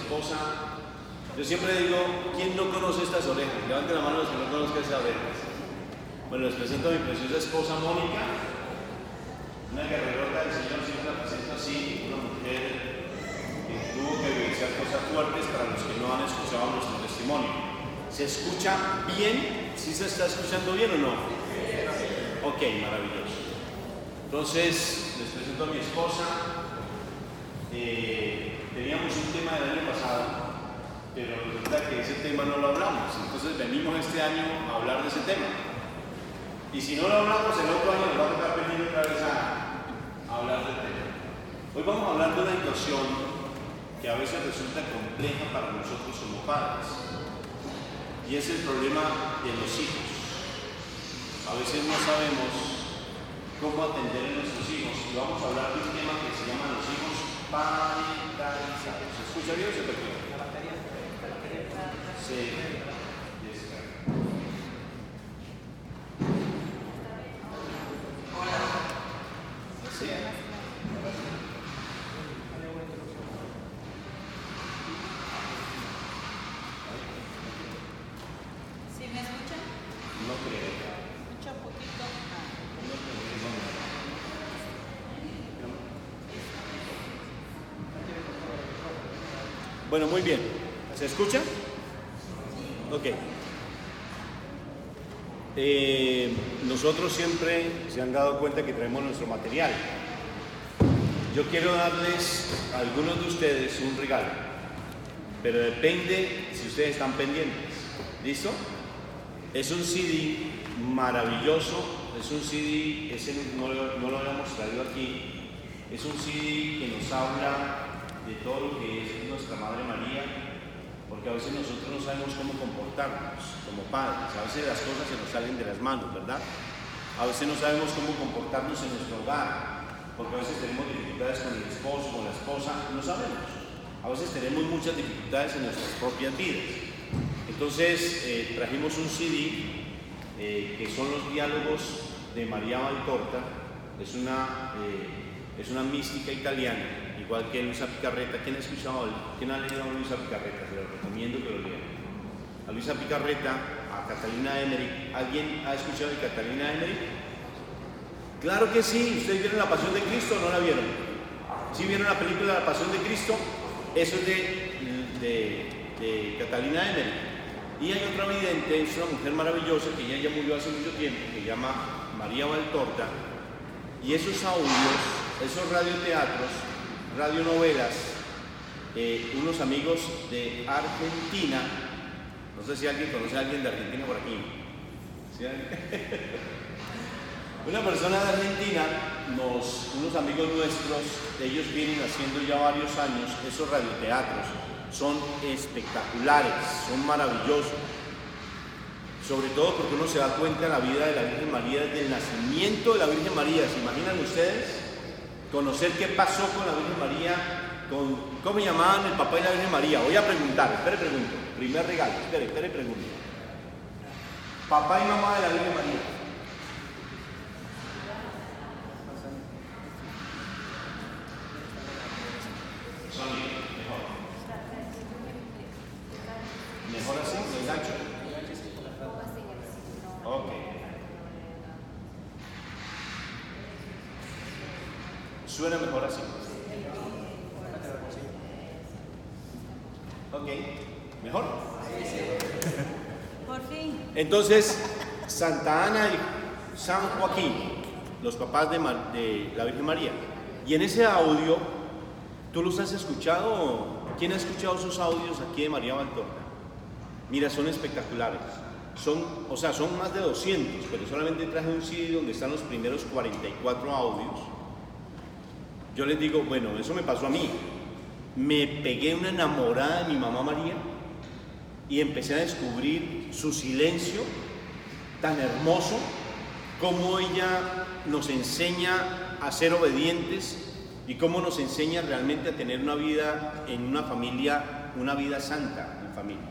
esposa. Yo siempre digo, ¿quién no conoce estas orejas? Levanten la mano los que no conozcan esas orejas. Bueno, les presento a mi preciosa esposa Mónica, una guerrerota del Señor, siempre la presento así, una mujer que tuvo que vivenciar cosas fuertes para los que no han escuchado nuestro testimonio. ¿Se escucha bien? ¿Sí se está escuchando bien o no? Ok, maravilloso. Entonces, les presento a mi esposa. Teníamos un tema del año pasado, pero resulta que ese tema no lo hablamos. Entonces venimos este año a hablar de ese tema. Y si no lo hablamos, el otro año nos va a tocar venir otra vez a hablar del tema. Hoy vamos a hablar de una situación que a veces resulta compleja para nosotros como padres. Y es el problema de los hijos. A veces no sabemos cómo atender a nuestros hijos. Y vamos a hablar de un tema que se llama los hijos parentalizados. ¿Se escucha bien o se perdió? Sí. Sí. ¿Sí me escuchan? No creo. Escucha un poquito. Bueno, muy bien. ¿Se escucha? Ok. Nosotros siempre se han dado cuenta que traemos nuestro material. Yo quiero darles a algunos de ustedes un regalo, pero depende si ustedes están pendientes. ¿Listo? Es un CD maravilloso, es un CD, ese no lo habíamos traído aquí, es un CD que nos habla de todo lo que es nuestra Madre María, porque a veces nosotros no sabemos cómo comportarnos como padres, a veces las cosas se nos salen de las manos, ¿verdad? A veces no sabemos cómo comportarnos en nuestro hogar, porque a veces tenemos dificultades con el esposo, con la esposa, no sabemos. A veces tenemos muchas dificultades en nuestras propias vidas. Entonces trajimos un CD que son los diálogos de María Valtorta, es una mística italiana, igual que Luisa Picarreta. ¿Quién ha leído a Luisa Picarreta? Se lo recomiendo que lo lean. A Luisa Picarreta, a Catalina Emmerich. ¿Alguien ha escuchado de Catalina Emmerich? Claro que sí. ¿Ustedes vieron La Pasión de Cristo o no la vieron? ¿Sí vieron la película La Pasión de Cristo? Eso es de Catalina Emmerich. Y hay otra vidente, es una mujer maravillosa que ya murió hace mucho tiempo, que se llama María Valtorta. Y esos audios, esos radioteatros, radionovelas, unos amigos de Argentina, no sé si alguien conoce a alguien de Argentina por aquí. ¿Sí? Una persona de Argentina, unos amigos nuestros, ellos vienen haciendo ya varios años esos radioteatros. Son espectaculares, son maravillosos, sobre todo porque uno se da cuenta de la vida de la Virgen María desde el nacimiento de la Virgen María. ¿Se imaginan ustedes conocer qué pasó con la Virgen María, cómo llamaban el papá de la Virgen María? Voy a preguntar, pregunto, primer regalo, pregunto. Papá y mamá de la Virgen María. Mejor así, lo engancho. Ok. Suena mejor así. Ok. ¿Mejor? Por fin. Entonces, Santa Ana y San Joaquín, los papás de la Virgen María. Y en ese audio, ¿tú los has escuchado? ¿Quién ha escuchado esos audios aquí de María Valtorta? Mira, son espectaculares. Son más de 200, pero solamente traje un CD donde están los primeros 44 audios. Yo les digo, bueno, eso me pasó a mí. Me pegué una enamorada de mi mamá María y empecé a descubrir su silencio tan hermoso, cómo ella nos enseña a ser obedientes y cómo nos enseña realmente a tener una vida en una familia, una vida santa en familia.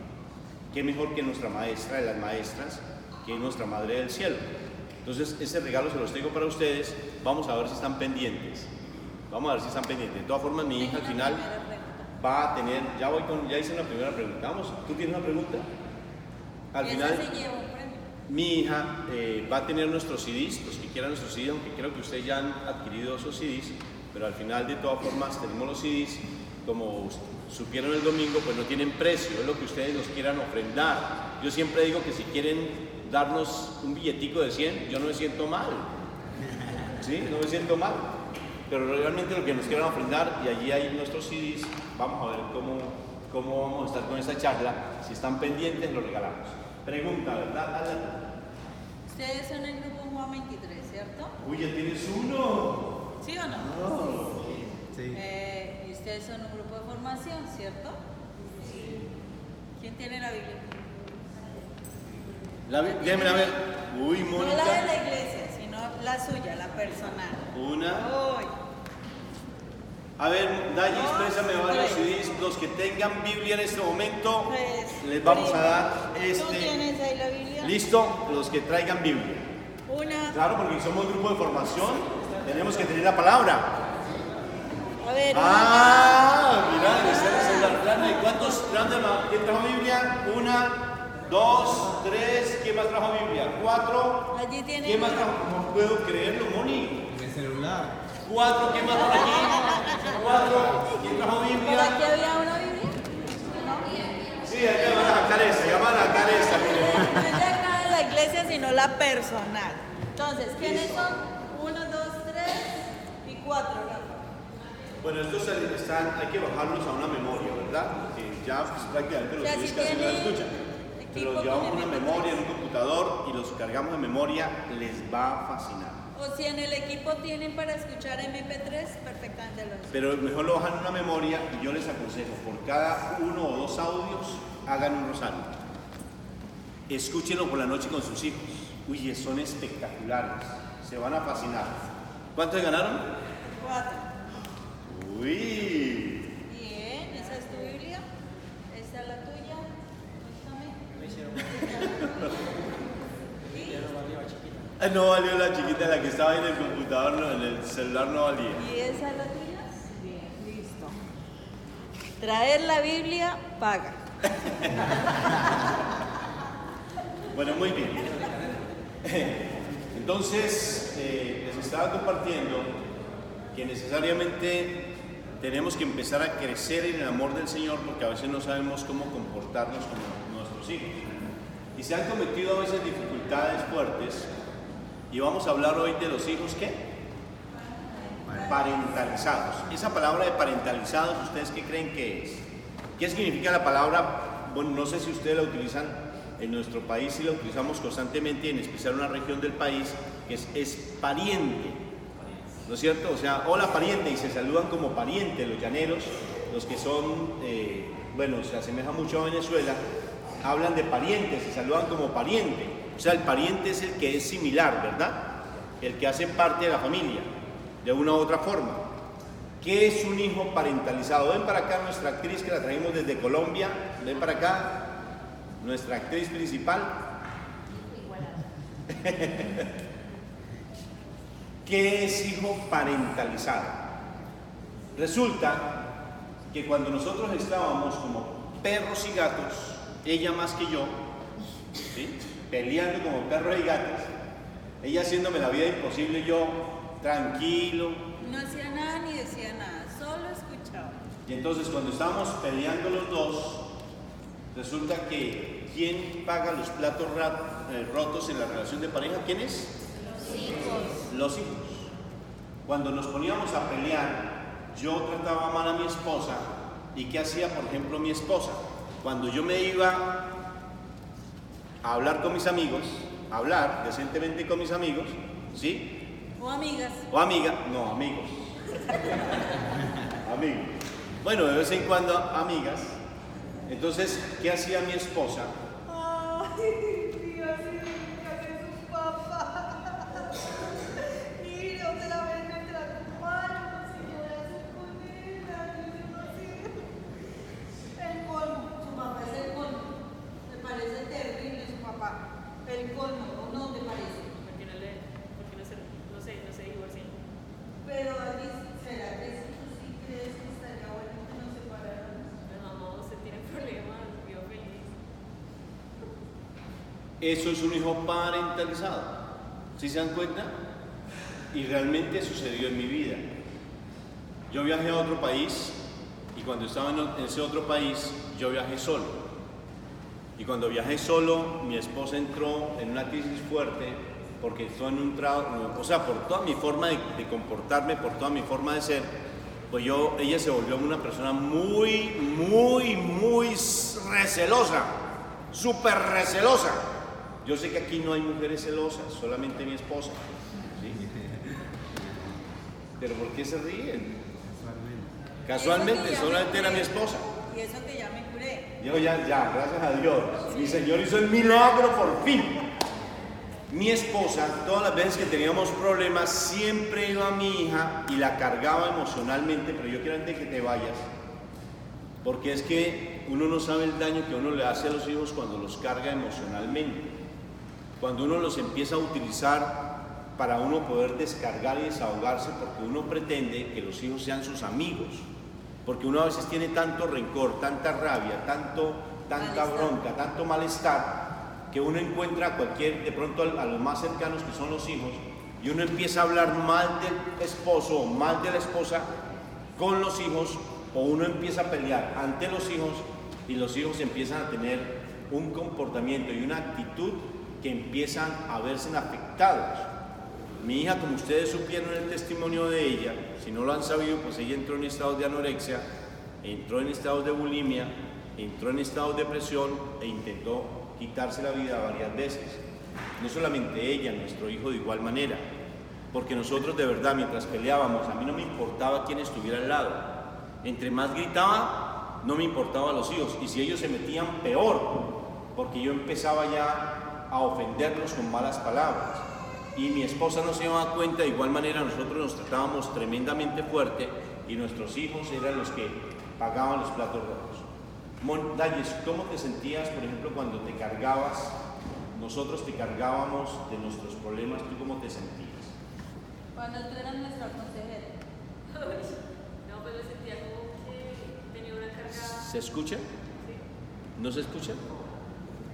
Qué mejor que nuestra maestra de las maestras, que es nuestra Madre del Cielo. Entonces, ese regalo se los tengo para ustedes. Vamos a ver si están pendientes. Vamos a ver si están pendientes. De todas formas, mi hija al final va a tener, ya hice una primera pregunta. Vamos, ¿tú tienes una pregunta? Al Y final, esa se lleva un premio. mi hija va a tener nuestros CDs, los que quieran nuestros CDs, aunque creo que ustedes ya han adquirido esos CDs, pero al final de todas formas tenemos los CDs, como supieron el domingo, pues no tienen precio, es lo que ustedes nos quieran ofrendar. Yo siempre digo que si quieren darnos un billetico de 100, yo no me siento mal, ¿sí? No me siento mal, pero realmente lo que nos quieran ofrendar, y allí hay nuestros CDs, vamos a ver cómo vamos a estar con esta charla. Si están pendientes, lo regalamos. Pregunta, ¿verdad? Ustedes son el grupo Juan 23, ¿cierto? Uy, ya tienes uno. ¿Sí o no? Oh. Sí. Y ustedes son un grupo de formación, ¿cierto? Sí. ¿Quién tiene la Biblia? Déjame a ver. Uy, No Mónica. la de la iglesia, sino la suya, la personal. Una. Uy. A ver, Dayi, Dos, exprésame varios tres. CDs. Los que tengan Biblia en este momento, Tres. les vamos a dar ¿Tú tienes ahí la Biblia? Listo, los que traigan Biblia. Una. Claro, porque somos grupo de formación, tenemos que tener la palabra. A ver. Mira, está en el celular. Grande, ¿cuántos? ¿Quién trajo Biblia? Una, dos, tres. ¿Quién más trajo Biblia? Cuatro. Allí tiene. ¿Quién más trajo? No puedo creerlo, Moni. En el celular. Cuatro. ¿Quién más por aquí? Cuatro. ¿Quién trajo ¿Por aquí Biblia? había una Biblia? Sí, hay que llamar a la careza, llamar a la careza. No es de acá de la iglesia, sino la personal. Entonces, ¿quiénes son? 1, 2, 3 y 4, Rafa. Bueno, estos hay que bajarlos a una memoria, ¿verdad? Porque ya pues, prácticamente los O sea, CDs si casi no tiene la escuchan. equipo Pero los con llevamos a una MP3. memoria en un computador y los cargamos en memoria, les va a fascinar. O si en el equipo tienen para escuchar MP3, perfectamente lo hacen. Pero mejor lo bajan en una memoria y yo les aconsejo, por cada 1 o 2 audios, hagan un rosario. Escúchenlo por la noche con sus hijos. Uy, son espectaculares, se van a fascinar. ¿Cuántos ganaron? 4. Uy. Bien, esa es tu Biblia. Esa es la tuya. Muéstrame. No valió la chiquita, la que estaba en el computador, no, en el celular no valía. ¿Y esa es la tuya? Bien, listo. Traer la Biblia paga. Bueno, muy bien. Entonces, les estaba compartiendo que necesariamente tenemos que empezar a crecer en el amor del Señor porque a veces no sabemos cómo comportarnos con nuestros hijos. Y se han cometido a veces dificultades fuertes. Y vamos a hablar hoy de los hijos, ¿qué? Parentalizados. Esa palabra de parentalizados, ¿ustedes qué creen que es? ¿Qué significa la palabra? Bueno, no sé si ustedes la utilizan en nuestro país, si la utilizamos constantemente, en especial en una región del país, que es pariente. ¿No es cierto? O sea, hola pariente, y se saludan como pariente los llaneros, los que son, bueno, se asemeja mucho a Venezuela, hablan de pariente, se saludan como pariente. O sea, el pariente es el que es similar, ¿verdad? El que hace parte de la familia, de una u otra forma. ¿Qué es un hijo parentalizado? Ven para acá nuestra actriz que la trajimos desde Colombia. Ven para acá, nuestra actriz principal. ¿Qué es hijo parentalizado? Resulta que cuando nosotros estábamos como perros y gatos, ella más que yo, ¿sí?, peleando como perros y gatos, ella haciéndome la vida imposible, yo tranquilo. No hacía nada ni decía nada, solo escuchaba. Y entonces cuando estábamos peleando los dos, resulta que ¿quién paga los platos rotos en la relación de pareja? ¿Quién es? Los hijos. Los hijos. Cuando nos poníamos a pelear, yo trataba mal a mi esposa. ¿Y qué hacía, por ejemplo, mi esposa? Cuando yo me iba a hablar con mis amigos, a hablar decentemente con mis amigos, ¿sí? O amigas. O amiga, no, amigos. Amigos. Bueno, de vez en cuando amigas. Entonces, ¿qué hacía mi esposa? Ay, Dios, ¿qué hace su papá? Mire, otra vez me trajo mal, no sé qué voy a hacer con él, no sé. El colmo, su papá es el colmo. Me parece terrible su papá. El colmo, ¿no te parece? Porque no se divorcian. Pero, Alice, ¿será que si tú sí crees que estaría bueno que nos separaran? eso es un hijo parentalizado. ¿Sí se dan cuenta? Y realmente sucedió en mi vida. Yo viajé a otro país y cuando estaba en ese otro país, yo viajé solo. Y cuando viajé solo, mi esposa entró en una crisis fuerte porque entró en un trauma, o sea, por toda mi forma de comportarme, por toda mi forma de ser, pues ella se volvió una persona muy recelosa, súper recelosa. Yo sé que aquí no hay mujeres celosas, solamente mi esposa. ¿Sí? Pero ¿por qué se ríen? Casualmente, solamente era mi esposa. Y eso que ya me curé. Yo ya, gracias a Dios. Mi Señor hizo el milagro por fin. Mi esposa, todas las veces que teníamos problemas, siempre iba a mi hija y la cargaba emocionalmente, pero yo quiero antes que te vayas, porque es que uno no sabe el daño que uno le hace a los hijos cuando los carga emocionalmente, cuando uno los empieza a utilizar para uno poder descargar y desahogarse, porque uno pretende que los hijos sean sus amigos, porque uno a veces tiene tanto rencor, tanta rabia, tanta bronca, tanto malestar, que uno encuentra de pronto a los más cercanos que son los hijos, y uno empieza a hablar mal del esposo o mal de la esposa con los hijos, o uno empieza a pelear ante los hijos, y los hijos empiezan a tener un comportamiento y una actitud que empiezan a verse afectados. Mi hija, como ustedes supieron en el testimonio de ella, si no lo han sabido, pues ella entró en estados de anorexia, entró en estados de bulimia, entró en estados de depresión e intentó quitarse la vida varias veces. No solamente ella, nuestro hijo de igual manera, porque nosotros de verdad mientras peleábamos, a mí no me importaba quién estuviera al lado. Entre más gritaba, no me importaba a los hijos, y si ellos se metían, peor, porque yo empezaba ya a ofenderlos con malas palabras. Y mi esposa no se daba cuenta, de igual manera nosotros nos tratábamos tremendamente fuerte y nuestros hijos eran los que pagaban los platos rojos. Dalles, ¿cómo te sentías, por ejemplo, cuando te cargabas, nosotros te cargábamos de nuestros problemas, ¿tú cómo te sentías? Cuando tú eras nuestra consejera. No, pues me sentía como que tenía una carga. ¿Se escucha? Sí. ¿No se escucha?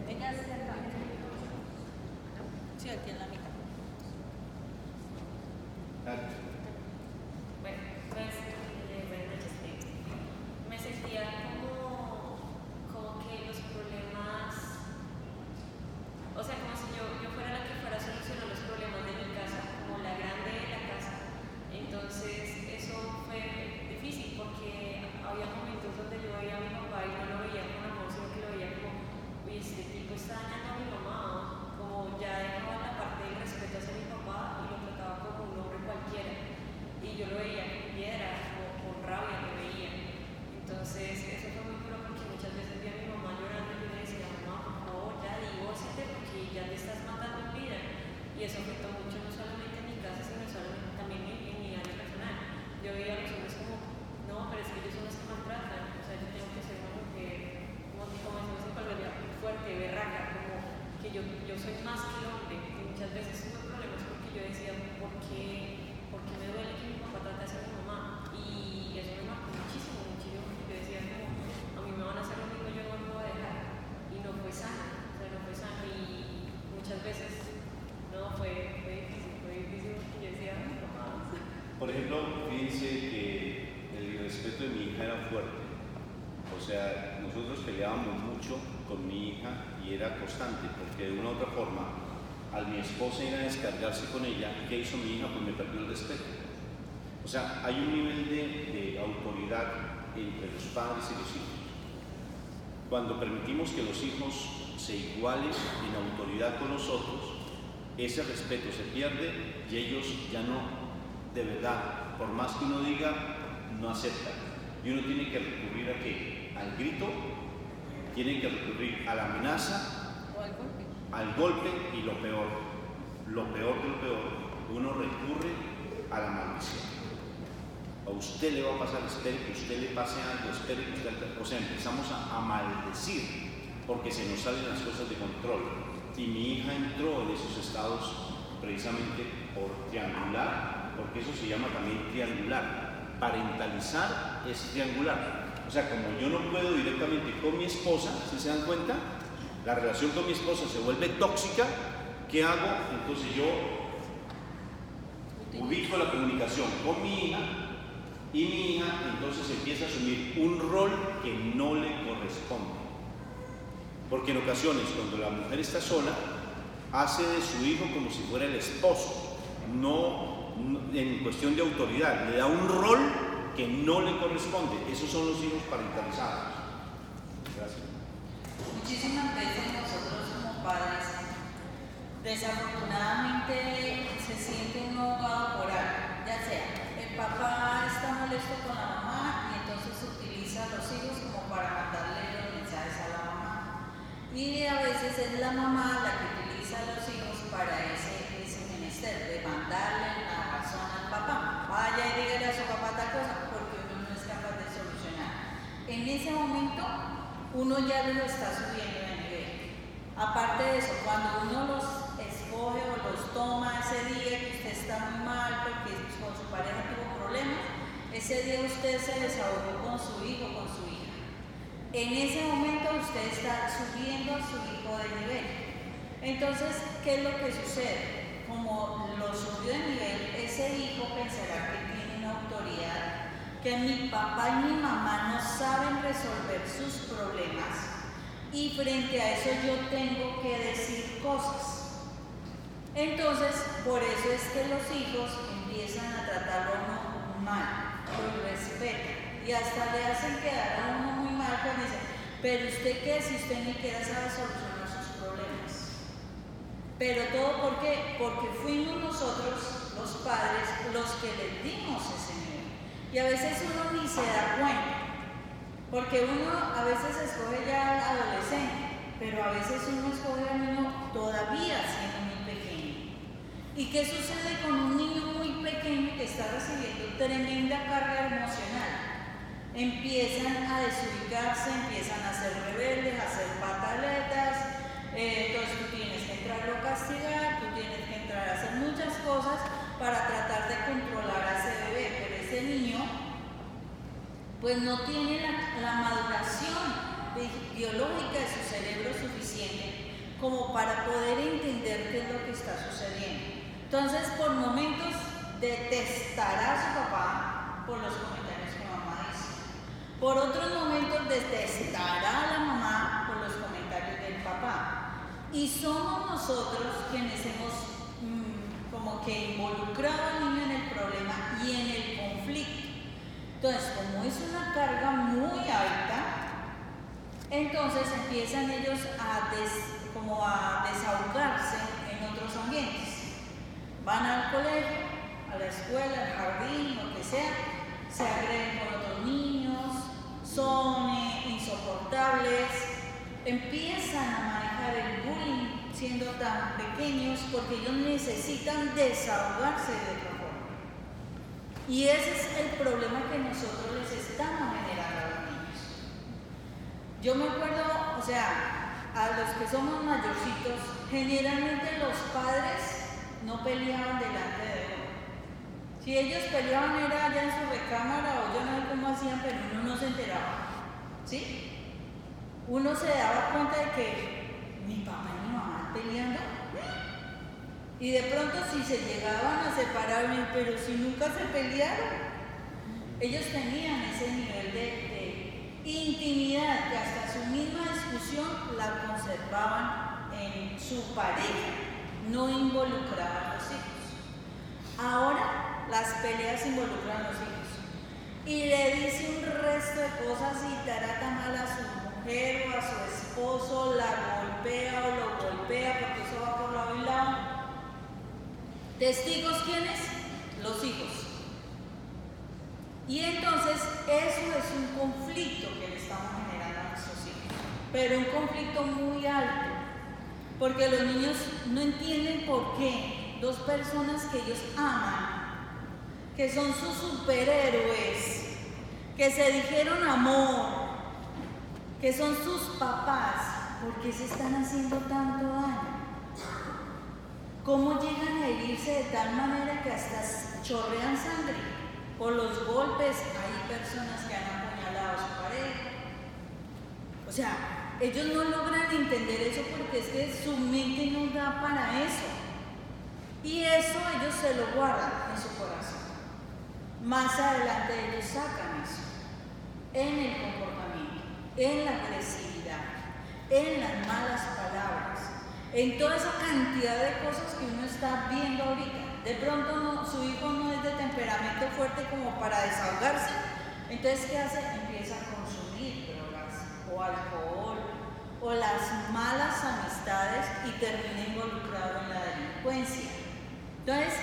Ella es cerca. Sí, aquí en la mitad. Bueno, pues, buenas noches. Me sentía como que los problemas, o sea, como si yo fuera la que fuera a solucionar los problemas de mi casa, como la grande de la casa. Entonces, eso fue difícil porque había momentos donde yo veía a mi papá y no lo veía con amor, sino que lo veía como, uy, este tipo está dañando a mi mamá, como ya dejaba la parte del respeto hacia mi papá y lo trataba como un hombre cualquiera. Y yo lo veía con piedra, con rabia lo veía. Entonces, eso fue muy duro porque muchas veces vi a mi mamá llorando y yo le decía, mamá, por favor, ya divórciate porque ya te estás matando en vida. Y eso afectó mucho no solamente en mi casa, sino también en mi área personal. Yo veía a los hombres como, no, pero es que ellos son los que maltratan. O sea, yo tengo que ser una mujer, como decimos en Colombia, fuerte, berraca, como que yo soy más que el hombre. Y muchas veces tuve problemas porque yo decía, ¿por qué me duele que mi papá trate así a mi mamá? Y eso me marcó muchísimo, porque yo decía, como, a mí me van a hacer lo mismo, yo no me voy a dejar. Y no fue sano, o sea, no fue sano. Y muchas veces, no, fue difícil porque yo decía, no más. Por ejemplo, fíjense que el respeto de mi hija era fuerte. O sea, nosotros peleábamos mucho con mi hija y era constante, porque de una u otra forma, al mi esposa ir a descargarse con ella, ¿qué hizo mi hija? Pues me perdió el respeto. O sea, hay un nivel de autoridad entre los padres y los hijos. Cuando permitimos que los hijos se igualen en autoridad con nosotros, ese respeto se pierde y ellos ya no, de verdad, por más que uno diga, no aceptan. Y uno tiene que recurrir ¿a qué? Al grito, tiene que recurrir a la amenaza, O al golpe. al golpe y lo peor de lo peor, uno recurre a la maldición. A usted le va a pasar, espere que usted le pase algo, espere que usted, o sea, empezamos a maldecir porque se nos salen las cosas de control. Y mi hija entró en esos estados precisamente por triangular, porque eso se llama también triangular. Parentalizar es triangular. O sea, como yo no puedo directamente con mi esposa, ¿sí se dan cuenta? la relación con mi esposa se vuelve tóxica, ¿qué hago? Entonces yo ubico la comunicación con mi hija y mi hija entonces empieza a asumir un rol que no le corresponde. Porque en ocasiones cuando la mujer está sola, hace de su hijo como si fuera el esposo, no en cuestión de autoridad, le da un rol que no le corresponde. Esos son los hijos parentalizados. Gracias. Muchísimas veces nosotros como padres, desafortunadamente se siente un ahogado por algo, ya sea el papá está molesto con la mamá y entonces utiliza a los hijos como para mandarle los mensajes a la mamá, y a veces es la mamá la que utiliza a los hijos para ese menester de mandarle la razón al papá, vaya y dígale a su papá tal cosa, porque uno no es capaz de solucionar. En ese momento uno ya lo está subiendo de nivel. Aparte de eso, cuando uno los escoge o los toma ese día que usted está muy mal porque con su pareja tuvo problemas, ese día usted se desahogó con su hijo o con su hija. En ese momento usted está subiendo a su hijo de nivel. Entonces, ¿qué es lo que sucede? Como lo subió de nivel, ese hijo pensará que tiene una autoridad, que mi papá y mi mamá no saben resolver sus problemas y frente a eso yo tengo que decir cosas. Entonces, por eso es que los hijos empiezan a tratarlo a uno mal, lo respetan y hasta le hacen quedar a uno muy mal cuando dicen, pero usted qué, si usted ni siquiera sabe solucionar sus problemas. Pero todo ¿por qué? Porque fuimos nosotros, los padres, los que les dimos ese nivel. Y a veces uno ni se da cuenta, porque uno a veces escoge ya al adolescente, pero a veces uno escoge al niño todavía siendo muy pequeño. ¿Y qué sucede con un niño muy pequeño que está recibiendo tremenda carga emocional? Empiezan a desubicarse, empiezan a ser rebeldes, a hacer pataletas, entonces tú tienes que entrarlo a castigar, tú tienes que entrar a hacer muchas cosas para tratar de controlar a ese bebé, pero ese niño pues no tiene la maduración biológica de su cerebro suficiente como para poder entender qué es lo que está sucediendo. Entonces, por momentos detestará a su papá por los comentarios que mamá dice. Por otros momentos detestará a la mamá por los comentarios del papá. Y somos nosotros quienes hemos como que involucrado al niño en el problema y en el conflicto. Entonces, como es una carga muy alta, entonces empiezan ellos como a desahogarse en otros ambientes. Van al colegio, a la escuela, al jardín, lo que sea, se agreden con otros niños, son insoportables, empiezan a manejar el bullying siendo tan pequeños porque ellos necesitan desahogarse de otra forma. Y ese es el problema que nosotros les estamos generando a los niños. Yo me acuerdo, o sea, a los que somos mayorcitos, generalmente los padres no peleaban delante de uno. Si ellos peleaban era allá en su recámara o yo no sé cómo hacían, pero uno no se enteraba. ¿Sí? Uno se daba cuenta de que mi papá y mi mamá peleando. Y de pronto si se llegaban a separar, pero si nunca se pelearon, ellos tenían ese nivel de intimidad que hasta su misma discusión la conservaban en su pareja, no involucraban a los hijos. Ahora las peleas involucran a los hijos y le dice un resto de cosas y trata mal a su mujer o a su esposo, la golpea o lo golpea porque eso va por lado y lado. ¿Testigos quiénes? Los hijos. Y entonces eso es un conflicto que le estamos generando a nuestros hijos, pero un conflicto muy alto, porque los niños no entienden por qué dos personas que ellos aman, que son sus superhéroes, que se dijeron amor, que son sus papás, ¿por qué se están haciendo tanto daño? ¿Cómo llegan a herirse de tal manera que hasta chorrean sangre? Por los golpes, hay personas que han apuñalado a su pareja. O sea, Ellos no logran entender eso porque es que su mente no da para eso. Y eso ellos se lo guardan en su corazón. Más adelante ellos sacan eso en el comportamiento, en la agresividad, en las malas palabras, en toda esa cantidad de cosas que uno está viendo ahorita. De pronto su hijo no es de temperamento fuerte como para desahogarse, entonces ¿qué hace? Empieza a consumir drogas o alcohol o las malas amistades y termina involucrado en la delincuencia. Entonces,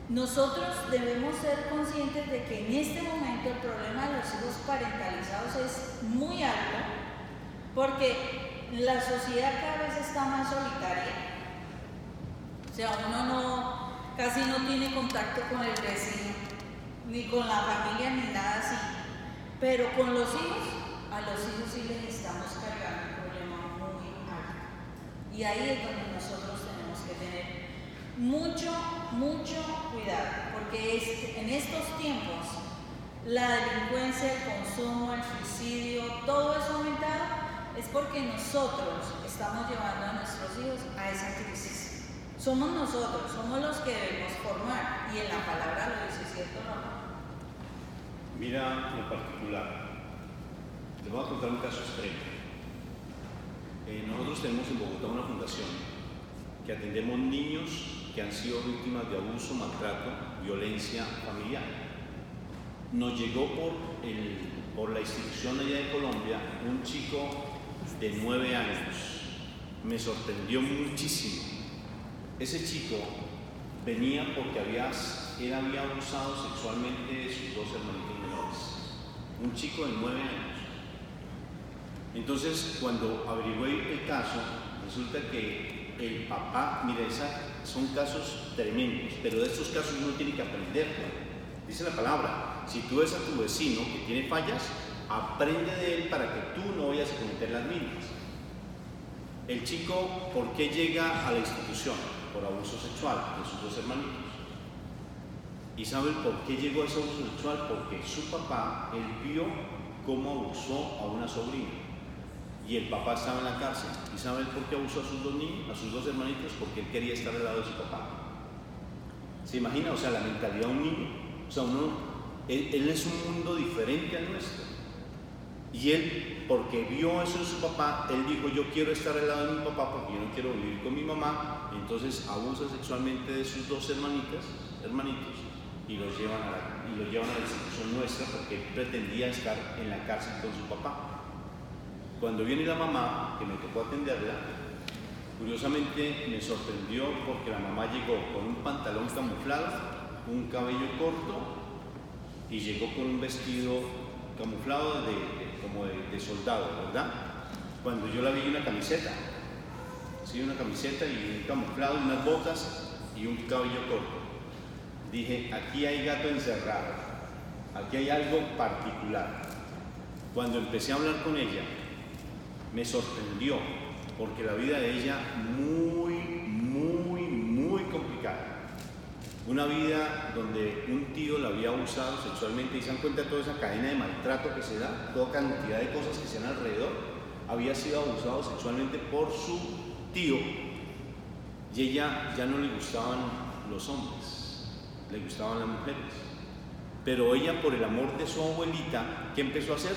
nosotros debemos ser conscientes de que en este momento el problema de los hijos parentalizados es muy alto porque la sociedad cada vez está más solitaria. O sea, uno casi no tiene contacto con el vecino, ni con la familia, ni nada así. Pero con los hijos, a los hijos sí les estamos cargando un problema muy alto. Y ahí es donde nosotros tenemos que tener mucho cuidado, porque en estos tiempos la delincuencia, el consumo, el suicidio, todo eso aumentado es porque nosotros estamos llevando a nuestros hijos a esa crisis. Somos nosotros, somos los que debemos formar, y en la palabra lo dice, ¿cierto, no? Mira, en particular, te voy a contar un caso extremo. Nosotros tenemos en Bogotá una fundación que atendemos niños que han sido víctimas de abuso, maltrato, violencia familiar. Nos llegó por la institución allá de Colombia un chico de 9 años. Me sorprendió muchísimo. Ese chico venía porque él había abusado sexualmente de sus 2 hermanitos menores. Un chico de 9 años. Entonces, cuando averigué el caso, resulta que el papá, mira, son casos tremendos, pero de estos casos uno tiene que aprender. Dice la palabra, si tú ves a tu vecino que tiene fallas, aprende de él para que tú no vayas a cometer las mismas. El chico, ¿por qué llega a la institución? Por abuso sexual de sus 2 hermanitos. ¿Y saben por qué llegó a ese abuso sexual? Porque su papá, él vio cómo abusó a una sobrina. Y el papá estaba en la cárcel. ¿Y saben por qué abusó a sus 2 niños, a sus 2 hermanitos? Porque él quería estar al lado de su papá. ¿Se imagina? O sea, la mentalidad de un niño. O sea, él es un mundo diferente al nuestro. Y él, porque vio eso en su papá, él dijo, yo quiero estar al lado de mi papá porque yo no quiero vivir con mi mamá. Y entonces abusa sexualmente de sus 2 hermanitos, y los llevan a la institución nuestra porque él pretendía estar en la cárcel con su papá. Cuando viene la mamá, que me tocó atenderla, curiosamente me sorprendió porque la mamá llegó con un pantalón camuflado, un cabello corto y llegó con un vestido camuflado como de soldado, ¿verdad? Cuando yo la vi una camiseta, sí, una camiseta y un camuflado, unas botas y un cabello corto. Dije, aquí hay gato encerrado, aquí hay algo particular. Cuando empecé a hablar con ella, me sorprendió porque la vida de ella muy complicada. Una vida donde un tío la había abusado sexualmente, y se dan cuenta de toda esa cadena de maltrato que se da, toda cantidad de cosas que se dan alrededor. Había sido abusado sexualmente por su tío y ella ya no le gustaban los hombres, le gustaban las mujeres. Pero ella, por el amor de su abuelita, ¿qué empezó a hacer?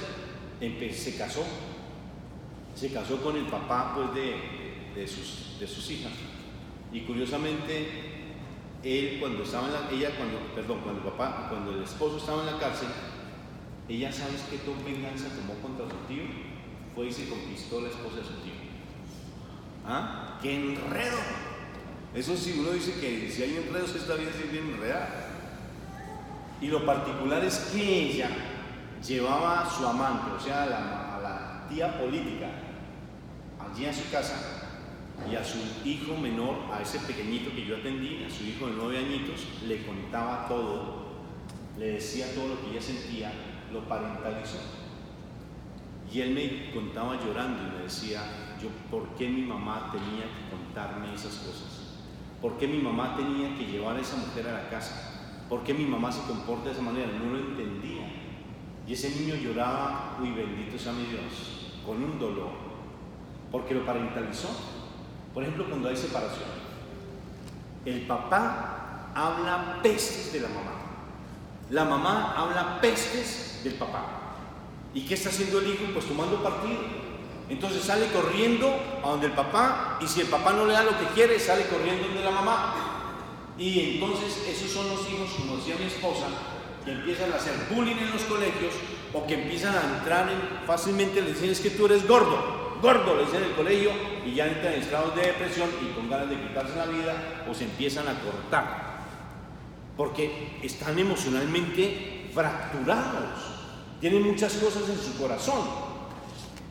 Se casó con el papá, pues, de sus hijas. Y curiosamente, cuando el esposo estaba en la cárcel, ella, ¿sabes qué venganza tomó contra su tío? Fue y se conquistó la esposa de su tío. ¿Ah? ¡Qué enredo! Eso sí, uno dice que si hay enredos, esta vida sí es bien enredada. Y lo particular es que ella llevaba a su amante, o sea, a la tía política, allí a su casa, y a su hijo menor, a ese pequeñito que yo atendí, a su hijo de 9 añitos, le contaba todo, le decía todo lo que ella sentía, lo parentalizó. Y él me contaba llorando y me decía, ¿por qué mi mamá tenía que contarme esas cosas? ¿Por qué mi mamá tenía que llevar a esa mujer a la casa? ¿Por qué mi mamá se comporta de esa manera? No lo entendía. Y ese niño lloraba, uy, bendito sea mi Dios, con un dolor. porque lo parentalizó. Por ejemplo, cuando hay separación, el papá habla pestes de la mamá habla pestes del papá. ¿Y qué está haciendo el hijo? Pues tomando partido. Entonces sale corriendo a donde el papá, y si el papá no le da lo que quiere, sale corriendo donde la mamá. Y entonces esos son los hijos, como decía mi esposa, que empiezan a hacer bullying en los colegios, o que empiezan a entrar fácilmente, le dicen: es que tú eres gordo, le dicen en el colegio, y ya entran en estados de depresión y con ganas de quitarse la vida, o se empiezan a cortar, porque están emocionalmente fracturados, tienen muchas cosas en su corazón,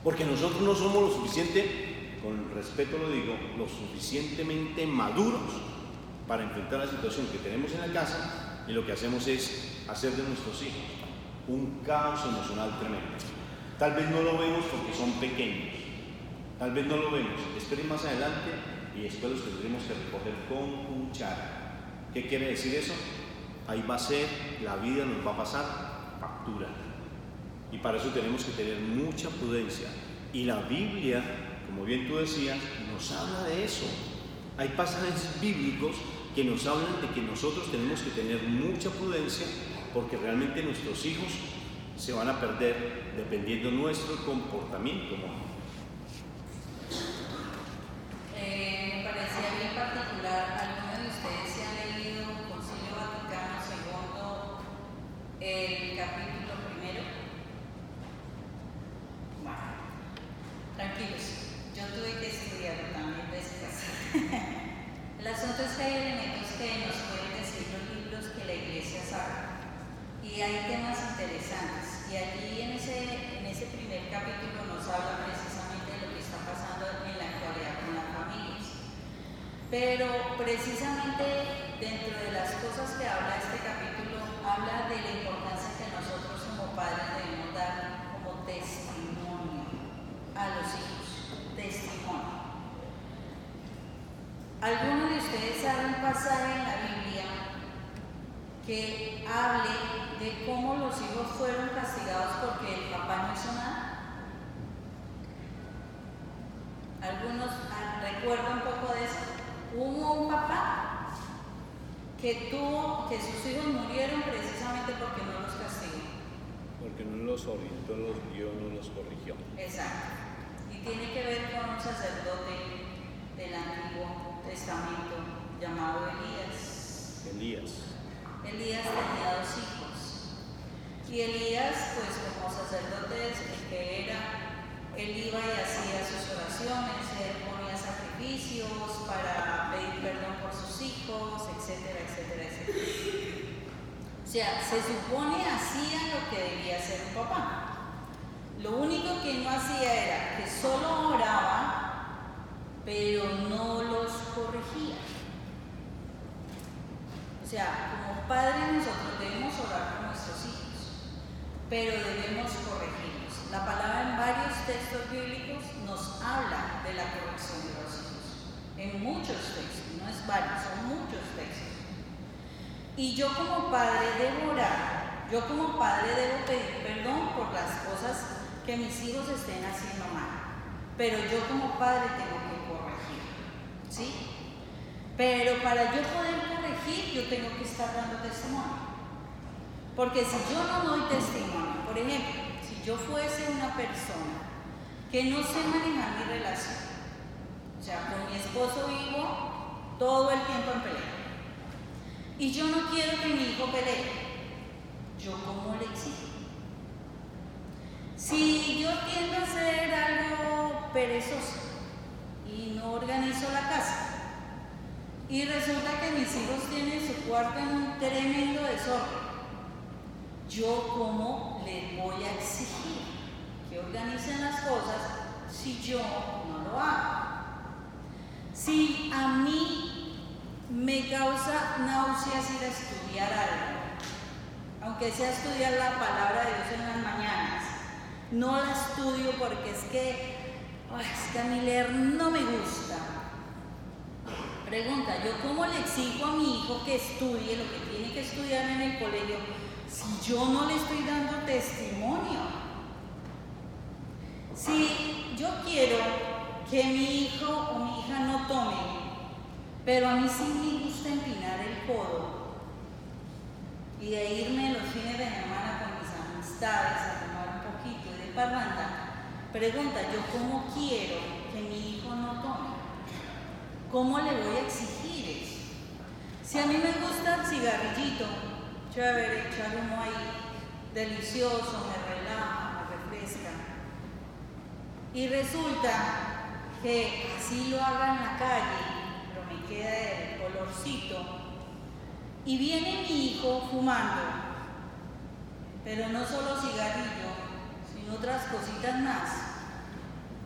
porque nosotros no somos lo suficiente, con respeto lo digo, lo suficientemente maduros para enfrentar la situación que tenemos en la casa, y lo que hacemos es hacer de nuestros hijos un caos emocional tremendo. Tal vez no lo vemos porque son pequeños, tal vez no lo vemos, esperen más adelante y después los tendremos que recoger con cuchara. ¿Qué quiere decir eso? Ahí va a ser, la vida nos va a pasar factura, y para eso tenemos que tener mucha prudencia, y la Biblia, como bien tú decías, nos habla de eso. Hay pasajes bíblicos que nos hablan de que nosotros tenemos que tener mucha prudencia, porque realmente nuestros hijos se van a perder dependiendo de nuestro comportamiento. Me parecía bien particular, ¿alguno de ustedes se ha leído Concilio Vaticano II, el capítulo 1? Bueno, tranquilos, yo tuve que estudiarlo también veces. El asunto es que hay elementos que nos pueden decir los libros que la Iglesia sabe, y hay temas interesantes, y allí en ese primer capítulo nos habla precisamente de lo que está pasando en la actualidad con las familias. Pero precisamente dentro de las cosas que habla este capítulo, habla de la importancia que nosotros como padres debemos dar como testimonio a los hijos, testimonio. ¿Alguno de ustedes sabe un pasaje en la Biblia que hable de cómo los hijos fueron castigados porque el papá no hizo nada? ¿Algunos recuerdan un poco de eso? Hubo un papá que sus hijos murieron precisamente porque no los castigó. Porque no los orientó, los guió, no los corrigió. Exacto. Y tiene que ver con un sacerdote del Antiguo Testamento llamado Elías. Elías tenía 2 hijos. Y Elías, pues como sacerdote el que era, él iba y hacía sus oraciones, él ponía sacrificios para pedir perdón por sus hijos, etcétera, etcétera, etcétera. O sea, se supone hacía lo que debía hacer un papá. Lo único que no hacía era que solo oraba, pero no los corregía. O sea, como padres nosotros debemos orar por nuestros hijos, pero debemos corregirlos. La palabra en varios textos bíblicos nos habla de la corrección de los hijos. En muchos textos, no es varios, son muchos textos. Y yo como padre debo orar, yo como padre debo pedir perdón por las cosas que mis hijos estén haciendo mal. Pero yo como padre tengo que corregir, ¿sí? Pero para yo poder corregir, yo tengo que estar dando testimonio. Porque si yo no doy testimonio, por ejemplo, si yo fuese una persona que no sé manejar mi relación, o sea, con mi esposo vivo todo el tiempo en pelea, y yo no quiero que mi hijo pelee, ¿yo cómo le exijo? Si yo tiendo a ser algo perezoso y no organizo la casa, y resulta que mis hijos tienen su cuarto en un tremendo desorden, ¿yo cómo les voy a exigir que organicen las cosas si yo no lo hago? Si a mí me causa náuseas ir a estudiar algo, aunque sea estudiar la palabra de Dios en las mañanas, no la estudio porque es que a mí leer no me gusta. Pregunta, ¿yo cómo le exijo a mi hijo que estudie lo que tiene que estudiar en el colegio si yo no le estoy dando testimonio? Si yo quiero que mi hijo o mi hija no tome, pero a mí sí me gusta empinar el codo y de irme los fines de semana con mis amistades a tomar un poquito de parranda. Pregunta, ¿yo cómo quiero que mi hijo no tome? ¿Cómo le voy a exigir eso? Si a mí me gusta el cigarrillito, chévere, echar humo ahí, delicioso, me relaja, me refresca. Y resulta que así lo haga en la calle, pero me queda el colorcito, y viene mi hijo fumando, pero no solo cigarrillo, sino otras cositas más.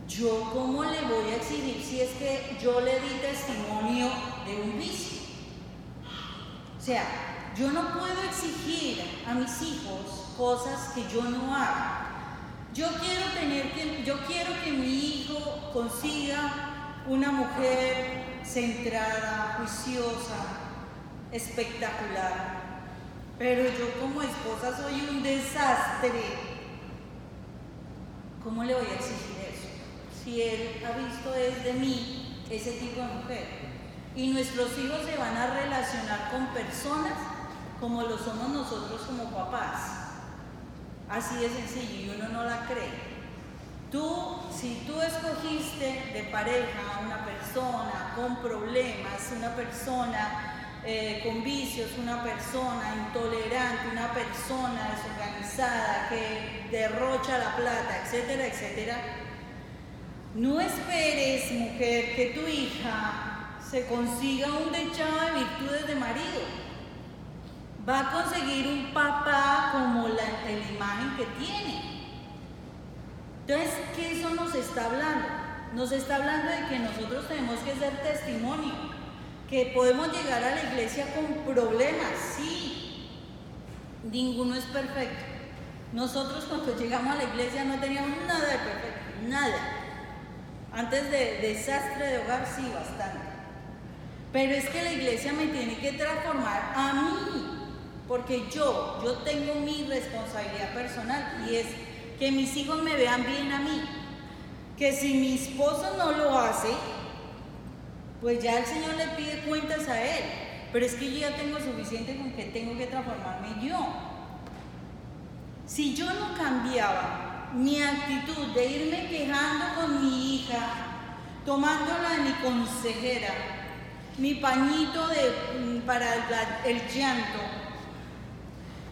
¿Yo cómo le voy a exigir si es que yo le di testimonio de un vicio? O sea, yo no puedo exigir a mis hijos cosas que yo no hago. Yo quiero que mi hijo consiga una mujer centrada, juiciosa, espectacular, pero yo como esposa soy un desastre. ¿Cómo le voy a exigir eso? Si él ha visto desde mí ese tipo de mujer. Y nuestros hijos se van a relacionar con personas como lo somos nosotros como papás. Así de sencillo, y uno no la cree. Si tú escogiste de pareja a una persona con problemas, una persona con vicios, una persona intolerante, una persona desorganizada que derrocha la plata, etcétera, etcétera, no esperes, mujer, que tu hija se consiga un dechado de virtudes de marido. Va a conseguir un papá como la imagen que tiene. Entonces, ¿qué eso nos está hablando? Nos está hablando de que nosotros tenemos que ser testimonio, que podemos llegar a la iglesia con problemas, sí. Ninguno es perfecto. Nosotros cuando llegamos a la iglesia no teníamos nada de perfecto, nada. Antes de desastre de hogar, sí, bastante. Pero es que la iglesia me tiene que transformar a mí. Porque yo tengo mi responsabilidad personal y es que mis hijos me vean bien a mí. Que si mi esposo no lo hace, pues ya el Señor le pide cuentas a él. Pero es que yo ya tengo suficiente con que tengo que transformarme yo. Si yo no cambiaba mi actitud de irme quejando con mi hija, tomándola de mi consejera, mi pañito para el llanto,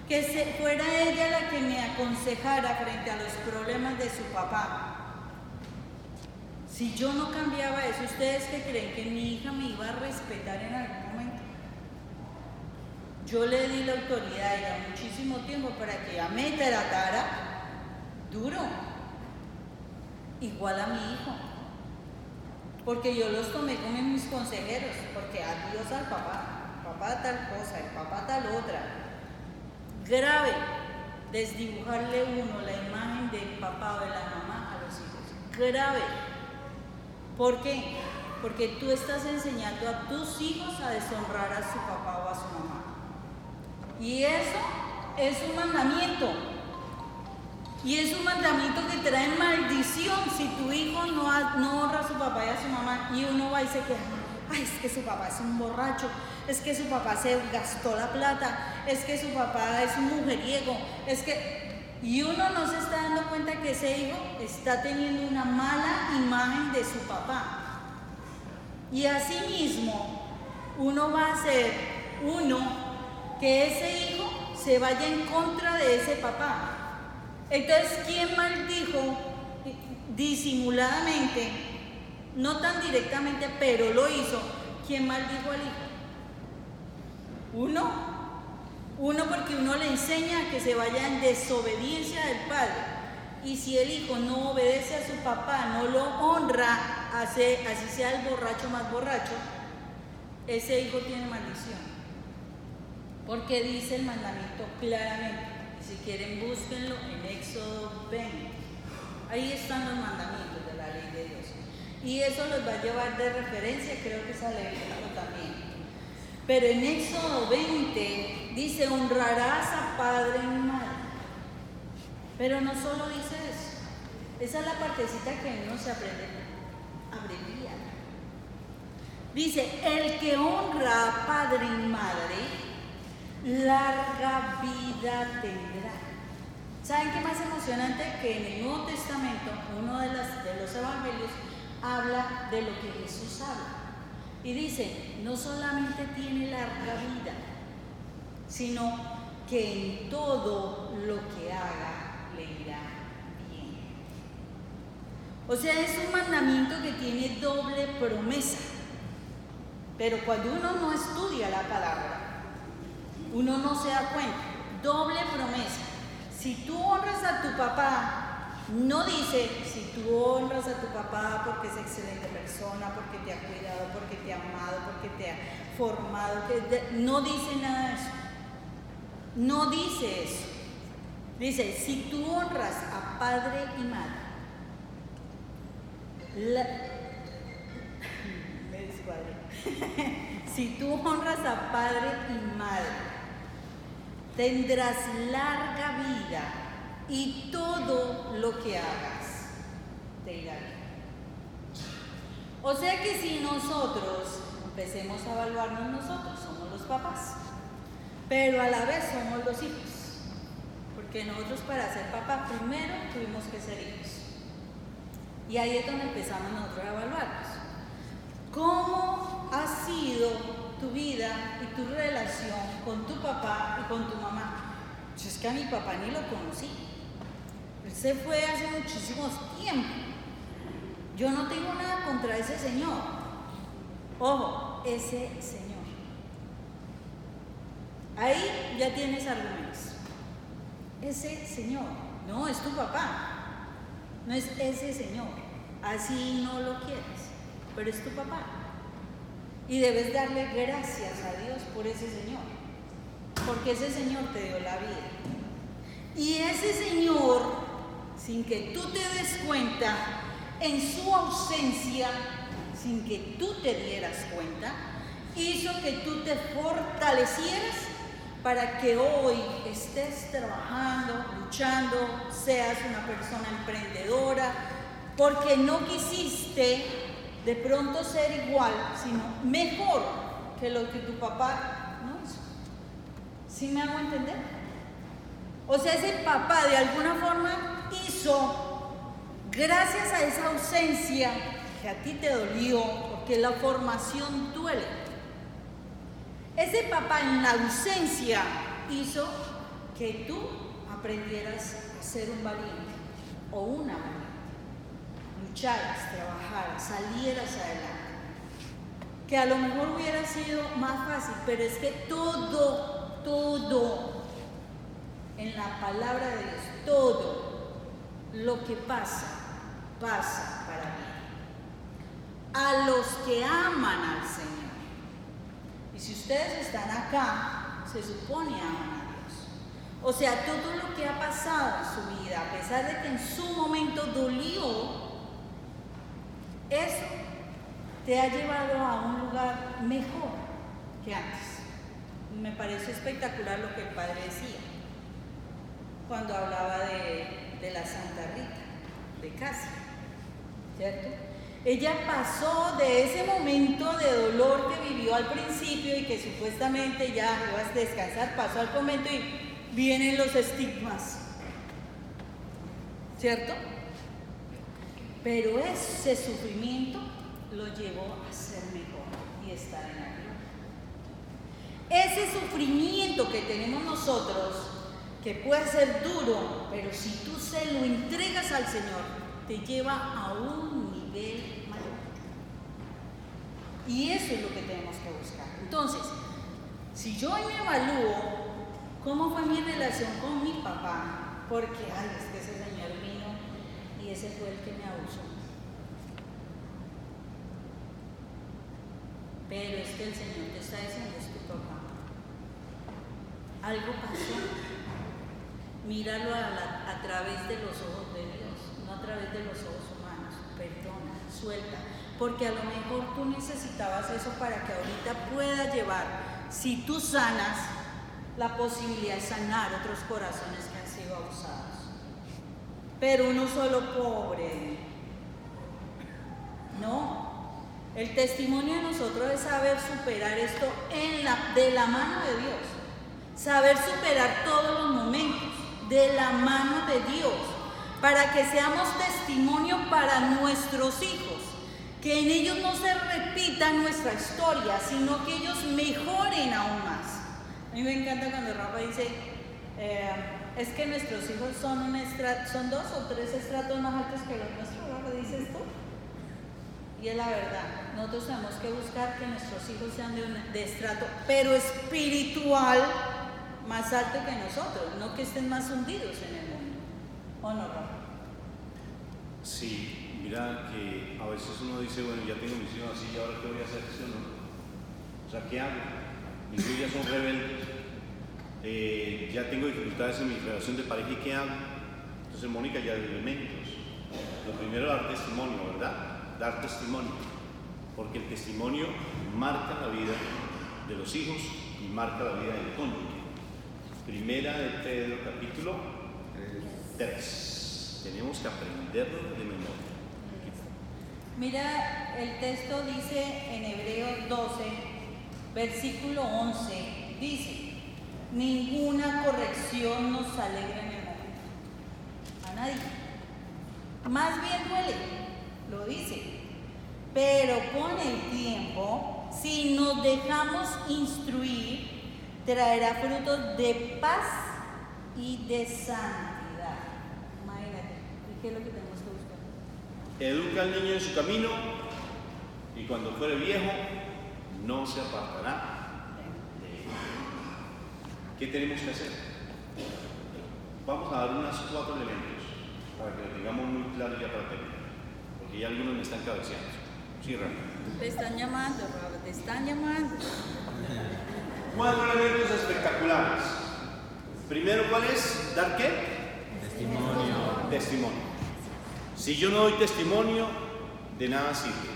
que fuera ella la que me aconsejara frente a los problemas de su papá. Si yo no cambiaba eso, ¿ustedes qué creen? ¿Que mi hija me iba a respetar en algún momento? Yo le di la autoridad a ella muchísimo tiempo para que ella me tratara duro, igual a mi hijo, porque yo los tomé como mis consejeros, porque adiós al papá tal cosa, el papá tal otra. Grave desdibujarle uno la imagen del papá o de la mamá a los hijos. Grave. ¿Por qué? Porque tú estás enseñando a tus hijos a deshonrar a su papá o a su mamá. Y eso es un mandamiento. Y es un mandamiento que trae maldición si tu hijo no honra a su papá y a su mamá y uno va y se queja. Ay, es que su papá es un borracho, es que su papá se gastó la plata, es que su papá es un mujeriego, y uno no se está dando cuenta que ese hijo está teniendo una mala imagen de su papá. Y asimismo, uno va a hacer que ese hijo se vaya en contra de ese papá. Entonces, ¿quién maldijo disimuladamente? No tan directamente, pero lo hizo. ¿Quién maldijo al hijo? Uno porque uno le enseña a que se vaya en desobediencia del padre. Y si el hijo no obedece a su papá, no lo honra, así sea el borracho más borracho, ese hijo tiene maldición. Porque dice el mandamiento claramente. Si quieren, búsquenlo en Éxodo 20. Ahí están los mandamientos de la ley de Dios. Y eso los va a llevar de referencia, creo que es a Levítico también. Pero en Éxodo 20 dice, honrarás a padre y madre. Pero no solo dice eso. Esa es la partecita que uno se aprende a abreviada. Dice, el que honra a padre y madre, larga vida tendrá. ¿Saben qué más emocionante? Que en el Nuevo Testamento, uno de los evangelios, habla de lo que Jesús habla. Y dice, no solamente tiene larga vida, sino que en todo lo que haga le irá bien. O sea, es un mandamiento que tiene doble promesa. Pero cuando uno no estudia la palabra, uno no se da cuenta. Doble promesa. Si tú honras a tu papá, no dice, si tú honras a tu papá porque es excelente persona, porque te ha cuidado, porque te ha amado, porque te ha formado, no dice nada de eso. No dice eso. Dice, si tú honras a padre y madre, me descuadré. Si tú honras a padre y madre, tendrás larga vida y todo lo que hagas te irá bien. O sea que si nosotros empecemos a evaluarnos, nosotros somos los papás, pero a la vez somos los hijos, porque nosotros para ser papá primero tuvimos que ser hijos. Y ahí es donde empezamos nosotros a evaluarnos. ¿Cómo ha sido tu vida y tu relación con tu papá y con tu mamá? Pues es que a mi papá ni lo conocí. Él se fue hace muchísimos tiempos. Yo no tengo nada contra ese señor. Ojo, ese señor. Ahí ya tienes argumentos. Ese señor, no es tu papá. No es ese señor. Así no lo quieres, pero es tu papá. Y debes darle gracias a Dios por ese señor, porque ese señor te dio la vida. Y ese señor, sin que tú te des cuenta, en su ausencia, sin que tú te dieras cuenta, hizo que tú te fortalecieras para que hoy estés trabajando, luchando, seas una persona emprendedora, porque no quisiste de pronto ser igual, sino mejor que lo que tu papá no hizo. ¿Sí me hago entender? O sea, ese papá de alguna forma hizo, gracias a esa ausencia que a ti te dolió, porque la formación duele. Ese papá en la ausencia hizo que tú aprendieras a ser un valiente o una valiente. Lucharas, trabajaras, salieras adelante. Que a lo mejor hubiera sido más fácil, pero es que todo en la palabra de Dios, todo lo que pasa para bien. A los que aman al Señor. Y si ustedes están acá, se supone aman a Dios. O sea, todo lo que ha pasado en su vida, a pesar de que en su momento dolió, eso te ha llevado a un lugar mejor que antes. Me parece espectacular lo que el padre decía cuando hablaba de la Santa Rita de Casia, ¿cierto? Ella pasó de ese momento de dolor que vivió al principio y que supuestamente ya ibas a descansar, pasó al convento y vienen los estigmas, ¿cierto? Pero ese sufrimiento lo llevó a ser mejor y estar en la gloria. Ese sufrimiento que tenemos nosotros, que puede ser duro, pero si tú se lo entregas al Señor, te lleva a un nivel mayor. Y eso es lo que tenemos que buscar. Entonces, si yo hoy me evalúo cómo fue mi relación con mi papá, porque, es que ese señor vino y ese fue el que me abusó. Pero es que el Señor te está diciendo, es tu papá. Algo pasó. Míralo a través de los ojos de Dios, no a través de los ojos humanos. Perdona, suelta. Porque a lo mejor tú necesitabas eso para que ahorita pueda llevar, si tú sanas, la posibilidad de sanar otros corazones que han sido abusados. Pero uno solo pobre. No. El testimonio de nosotros es saber superar esto de la mano de Dios. Saber superar todos los momentos de la mano de Dios, para que seamos testimonio para nuestros hijos, que en ellos no se repita nuestra historia, sino que ellos mejoren aún más. A mí me encanta cuando Rafa dice, es que nuestros hijos son 2 o 3 estratos más altos que los nuestros. Rafa, ¿dice esto? Y es la verdad, nosotros tenemos que buscar que nuestros hijos sean de estrato, pero espiritual, más alto que nosotros, no que estén más hundidos en el mundo. ¿O no, Rafa? Sí, mira que a veces uno dice, bueno, ya tengo mis hijos así, ¿y ahora qué voy a hacer? ¿Sí o no? O sea, ¿qué hago? Mis hijos ya son rebeldes, ya tengo dificultades en mi relación de pareja, ¿y qué hago? Entonces, Mónica, ya de elementos. Lo primero, dar testimonio, ¿verdad? Dar testimonio, porque el testimonio marca la vida de los hijos y marca la vida del cónyuge. Primera de Pedro, capítulo 3. Tenemos que aprenderlo de memoria. Mira, el texto dice en Hebreos 12, versículo 11, dice, ninguna corrección nos alegra en el momento. A nadie. Más bien duele, lo dice. Pero con el tiempo, si nos dejamos instruir, traerá frutos de paz y de santidad. Imagínate, ¿y qué es lo que tenemos que buscar? Educa al niño en su camino y cuando fuere viejo no se apartará de él. ¿Qué tenemos que hacer? Vamos a dar unos 4 elementos para que lo tengamos muy claro ya para terminar, porque ya algunos me están cabeceando. Sí, Rafa. Te están llamando, Rafa, te están llamando. 4 elementos espectaculares. Primero, ¿cuál es? ¿Dar qué? Testimonio. Testimonio. Si yo no doy testimonio, de nada sirve.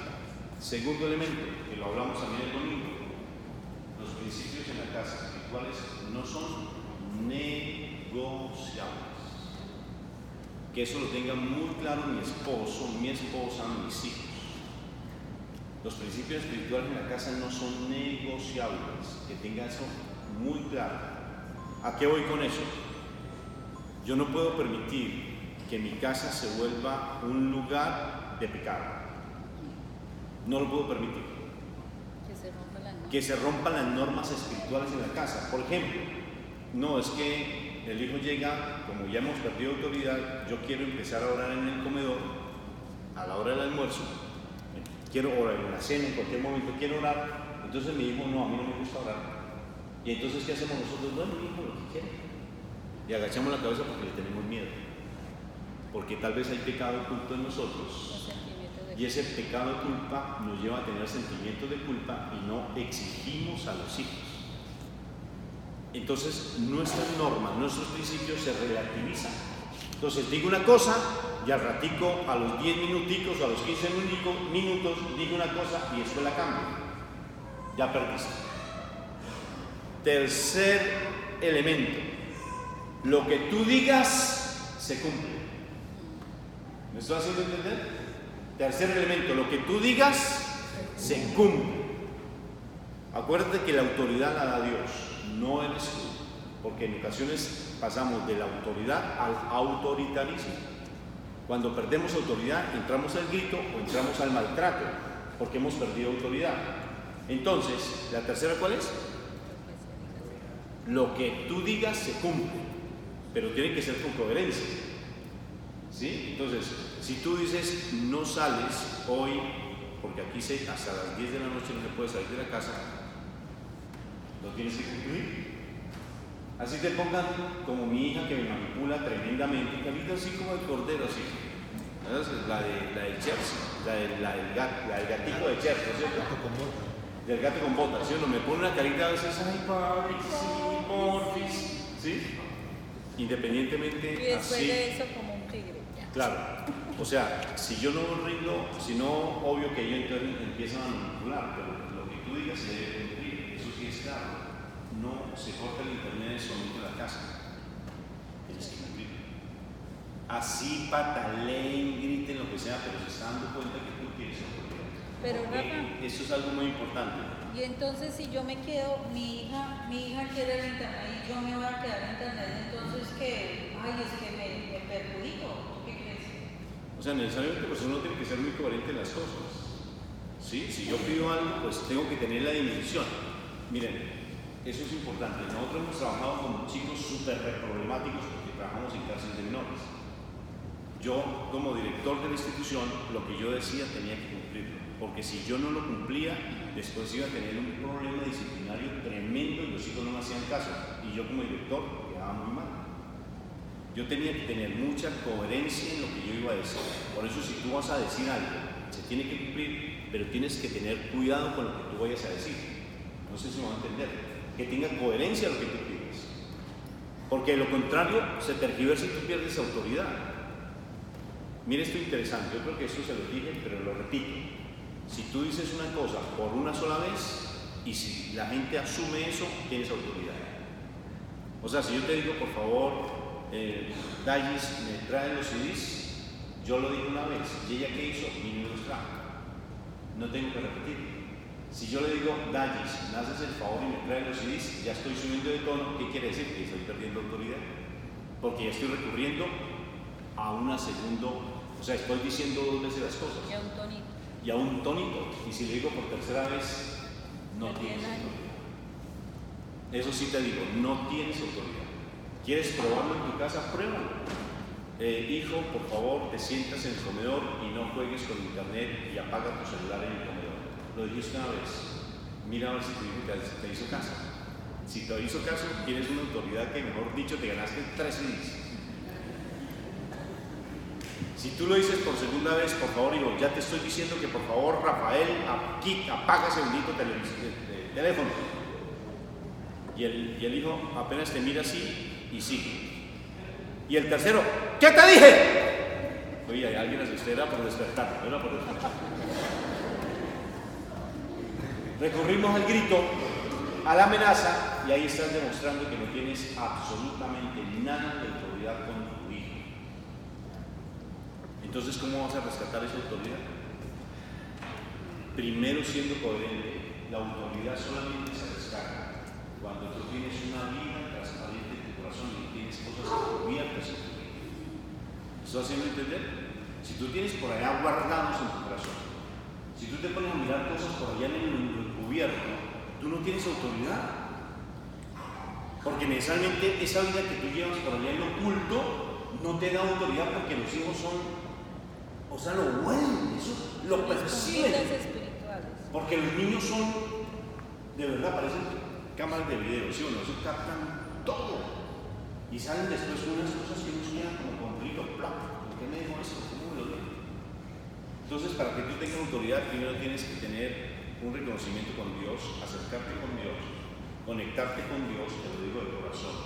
Segundo elemento, que lo hablamos también el domingo, los principios en la casa espirituales no son negociables. Que eso lo tenga muy claro mi esposo, mi esposa, mis hijos. Los principios espirituales en la casa no son negociables, que tenga eso muy claro. ¿A qué voy con eso? Yo no puedo permitir que mi casa se vuelva un lugar de pecado. No lo puedo permitir. Que se rompan las normas espirituales en la casa. Por ejemplo, no es que el hijo llega, como ya hemos perdido autoridad, yo quiero empezar a orar en el comedor a la hora del almuerzo. Quiero orar en la cena, en cualquier momento quiero orar. Entonces mi hijo, no, a mí no me gusta orar. Y entonces, ¿qué hacemos nosotros? Bueno, mi hijo, lo que quiere. Y agachamos la cabeza porque le tenemos miedo. Porque tal vez hay pecado oculto en nosotros. Y ese pecado de culpa nos lleva a tener sentimientos de culpa y no exigimos a los hijos. Entonces, nuestras normas, nuestros principios se relativizan. Entonces, digo una cosa y al ratico, a los 10 minuticos o a los 15 minutos, digo una cosa y después la cambio. Ya perdiste. Tercer elemento. Lo que tú digas se cumple. ¿Me estoy haciendo entender? Tercer elemento. Lo que tú digas se cumple. Acuérdate que la autoridad la da Dios, no eres tú. Porque en ocasiones pasamos de la autoridad al autoritarismo. Cuando perdemos autoridad, entramos al grito o entramos al maltrato, porque hemos perdido autoridad. Entonces, ¿la tercera cuál es? Lo que tú digas se cumple, pero tiene que ser con coherencia. ¿Sí? Entonces, si tú dices, no sales hoy, porque aquí hasta las 10 de la noche no se puede salir de la casa, ¿lo tienes que cumplir? Así te pongan como mi hija que me manipula tremendamente, carita así como el cordero, así. La de Chelsea, la del gatito de Chelsea, ¿cierto? Del gato con botas, ¿sí? Me pone una carita a veces, ay papi, sí, porfis, ¿sí? Independientemente Y después así. de eso como un tigre. Claro, o sea, si yo no rindo, si no, obvio que ellos entonces empiezan a manipular, pero lo que tú digas se debe cumplir, eso sí es claro. No se corta el internet solamente en la casa, tienes que cumplir. Así pataleen, griten, lo que sea, pero se están dando cuenta que tú tienes autoridad. Pero Porque Rafa, eso es algo muy importante. y entonces si yo me quedo, mi hija quiere el internet y yo me voy a quedar en internet, entonces que, ay, es que me perjudico. ¿Tú qué crees? O sea, necesariamente pues uno tiene que ser muy coherente en las cosas. ¿Sí? Si yo pido algo, pues tengo que tener la dimensión. Miren, eso es importante. Nosotros hemos trabajado con chicos súper problemáticos porque trabajamos en cárceles de menores. Yo, como director de la institución, lo que yo decía tenía que cumplirlo. Porque si yo no lo cumplía, después iba a tener un problema disciplinario tremendo y los chicos no me hacían caso. Y yo como director quedaba muy mal. Yo tenía que tener mucha coherencia en lo que yo iba a decir. Por eso si tú vas a decir algo, se tiene que cumplir, pero tienes que tener cuidado con lo que tú vayas a decir. No sé si me va a entender. Que tenga coherencia lo que tú pides. Porque de lo contrario, se tergiversa y tú pierdes autoridad. Mire esto interesante, yo creo que eso se lo dije, pero lo repito. Si tú dices una cosa por una sola vez y si la gente asume eso, tienes autoridad. O sea, si yo te digo, por favor, Dallis, me traen los CDs, yo lo dije una vez, y ella qué hizo, vino y los trajo. No tengo que repetir. Si yo le digo, Dallis, me haces el favor y me traen los CDs, ya estoy subiendo de tono, ¿qué quiere decir? Que estoy perdiendo autoridad. Porque ya estoy recurriendo a una segundo, o sea, estoy diciendo dos veces las cosas. Y a un tonito. Y a un tonito. Y si le digo por tercera vez, no tienes autoridad. Eso sí te digo, no tienes autoridad. ¿Quieres probarlo en tu casa? Pruébalo. Hijo, por favor, te sientas en el comedor y no juegues con internet y apaga tu celular en el comedor. Lo dijiste una vez. Mira a ver si tu hijo te hizo caso. Si te hizo caso, tienes una autoridad que, mejor dicho, te ganaste 3 CDs. Si tú lo dices por segunda vez, por favor, hijo, ya te estoy diciendo que por favor, Rafael, apaga ese bendito teléfono. Y el hijo apenas te mira así y sigue. Y el tercero, ¿qué te dije? Oye, hay alguien asustado, era por despertar, era por despertar. Recurrimos al grito, a la amenaza, y ahí estás demostrando que no tienes absolutamente nada de autoridad con tu hijo. Entonces, ¿cómo vas a rescatar esa autoridad? Primero, siendo coherente. La autoridad solamente se rescata cuando tú tienes una vida transparente en tu corazón y tienes cosas cubiertas en tu vida. ¿Estás haciendo entender? Si tú tienes por allá guardados en tu corazón, si tú te pones a mirar cosas por allá en el encubierto, tú no tienes autoridad. Porque necesariamente esa vida que tú llevas por allá en lo oculto no te da autoridad porque los hijos son, o sea, lo huelen, eso lo perciben. Porque los niños son, de verdad, parecen cámaras de video, ¿sí o no? Eso captan todo. Y salen después unas cosas que nos quedan como con grito, ¡plap! ¿Por qué me dijo esto? ¿Cómo lo digo? Entonces, para que tú tengas autoridad, primero tienes que tener un reconocimiento con Dios, acercarte con Dios, conectarte con Dios, te lo digo de corazón.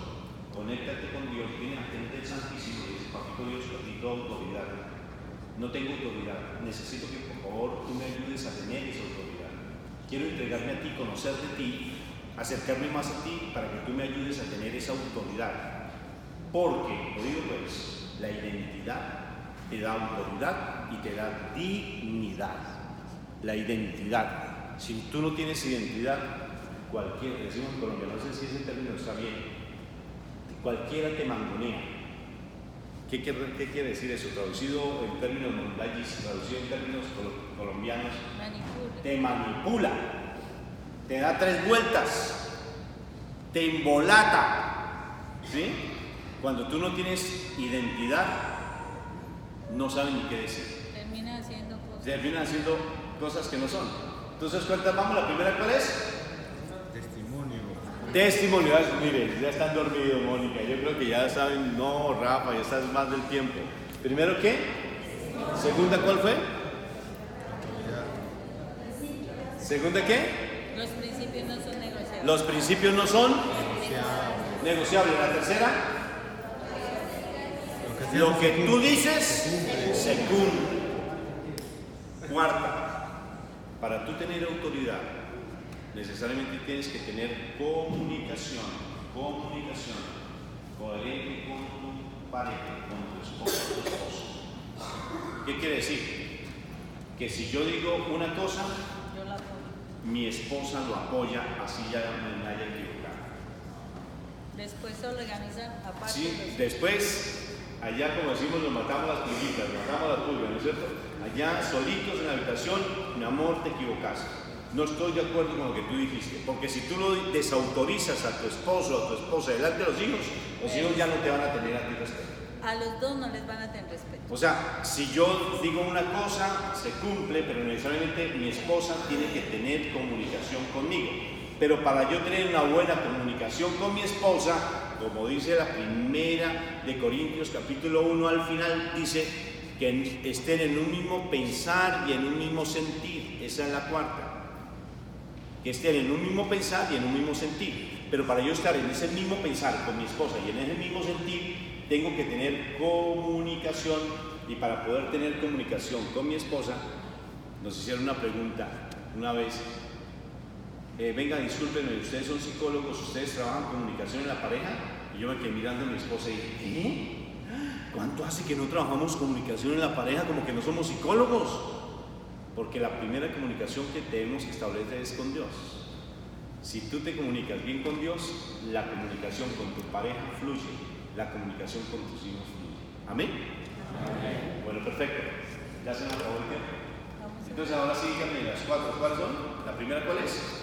Conéctate con Dios, viene la gente del Santísimo y dice, Papito Dios, papito autoridad. No tengo autoridad, necesito que por favor tú me ayudes a tener esa autoridad. Quiero entregarme a ti, conocer de ti, acercarme más a ti para que tú me ayudes a tener esa autoridad. Porque, lo digo pues, la identidad te da autoridad y te da dignidad. La identidad. Si tú no tienes identidad, cualquiera, decimos en Colombia, no sé si ese término está bien, cualquiera te mangonea. ¿Qué quiere decir eso? Traducido en términos mondayis, traducido en términos colombianos, te manipula, te da 3 vueltas, te embolata, ¿sí? Cuando tú no tienes identidad, no sabes ni qué decir. Termina haciendo cosas que no son. Entonces, ¿cuántas vamos? ¿La primera cuál es? Testimonio. Mire, ya están dormidos, Mónica. Yo creo que ya saben, no, Rafa, ya estás más del tiempo. ¿Primero qué? ¿Segunda cuál fue? ¿Segunda qué? Los principios no son negociables. Los principios no son negociables. La tercera, lo que tú dices se cumple. Cuarta, para tú tener autoridad, necesariamente tienes que tener comunicación coherente con tu pareja, con tu esposo. ¿Qué quiere decir? que si yo digo una cosa, Yo la apoyo. mi esposa lo apoya, así ya me haya equivocado. Después se organizan aparte. Sí, después, allá como decimos, nos matamos las pulguitas, nos matamos las pulgas, ¿no es cierto? Allá solitos en la habitación, mi amor, te equivocaste. No estoy de acuerdo con lo que tú dijiste, porque si tú lo desautorizas a tu esposo o a tu esposa delante de los hijos ya no te van a tener a ti respeto. A los dos no les van a tener respeto. O sea, si yo digo una cosa, se cumple, pero necesariamente mi esposa tiene que tener comunicación conmigo. Pero para yo tener una buena comunicación con mi esposa, como dice la primera de Corintios capítulo 1 al final, dice que estén en un mismo pensar y en un mismo sentir. Esa es la cuarta. Que estén en un mismo pensar y en un mismo sentir. Pero para yo estar en ese mismo pensar con mi esposa y en ese mismo sentir, tengo que tener comunicación. Y para poder tener comunicación con mi esposa, nos hicieron una pregunta una vez. Venga, discúlpenme, ustedes son psicólogos, ustedes trabajan comunicación en la pareja. Y yo me quedé mirando a mi esposa y dije, ¿qué? ¿Cuánto hace que no trabajamos comunicación en la pareja como que no somos psicólogos? Porque la primera comunicación que tenemos que establecer es con Dios. Si tú te comunicas bien con Dios, la comunicación con tu pareja fluye, la comunicación con tus hijos fluye. ¿Amén? Amén. Bueno, perfecto. ¿Ya se nos acabó el tiempo? Entonces ahora sí, díganme las cuatro. ¿Cuáles son? ¿La primera cuál es?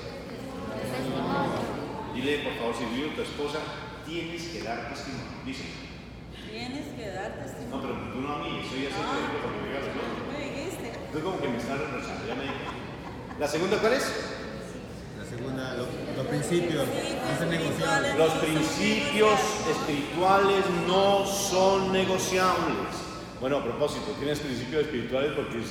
Dile, por favor, si vive tu esposa, tienes que dar testimonio. Dice. Tienes que dar testimonio. No, pero tú no a mí, soy así porque me digas, ¿no? Me dijiste. Tú como que me estás retrasando, ya me dije. ¿La segunda cuál es? La segunda, los principios no son negociables. Los principios espirituales no son negociables. Bueno, a propósito, tienes principios espirituales porque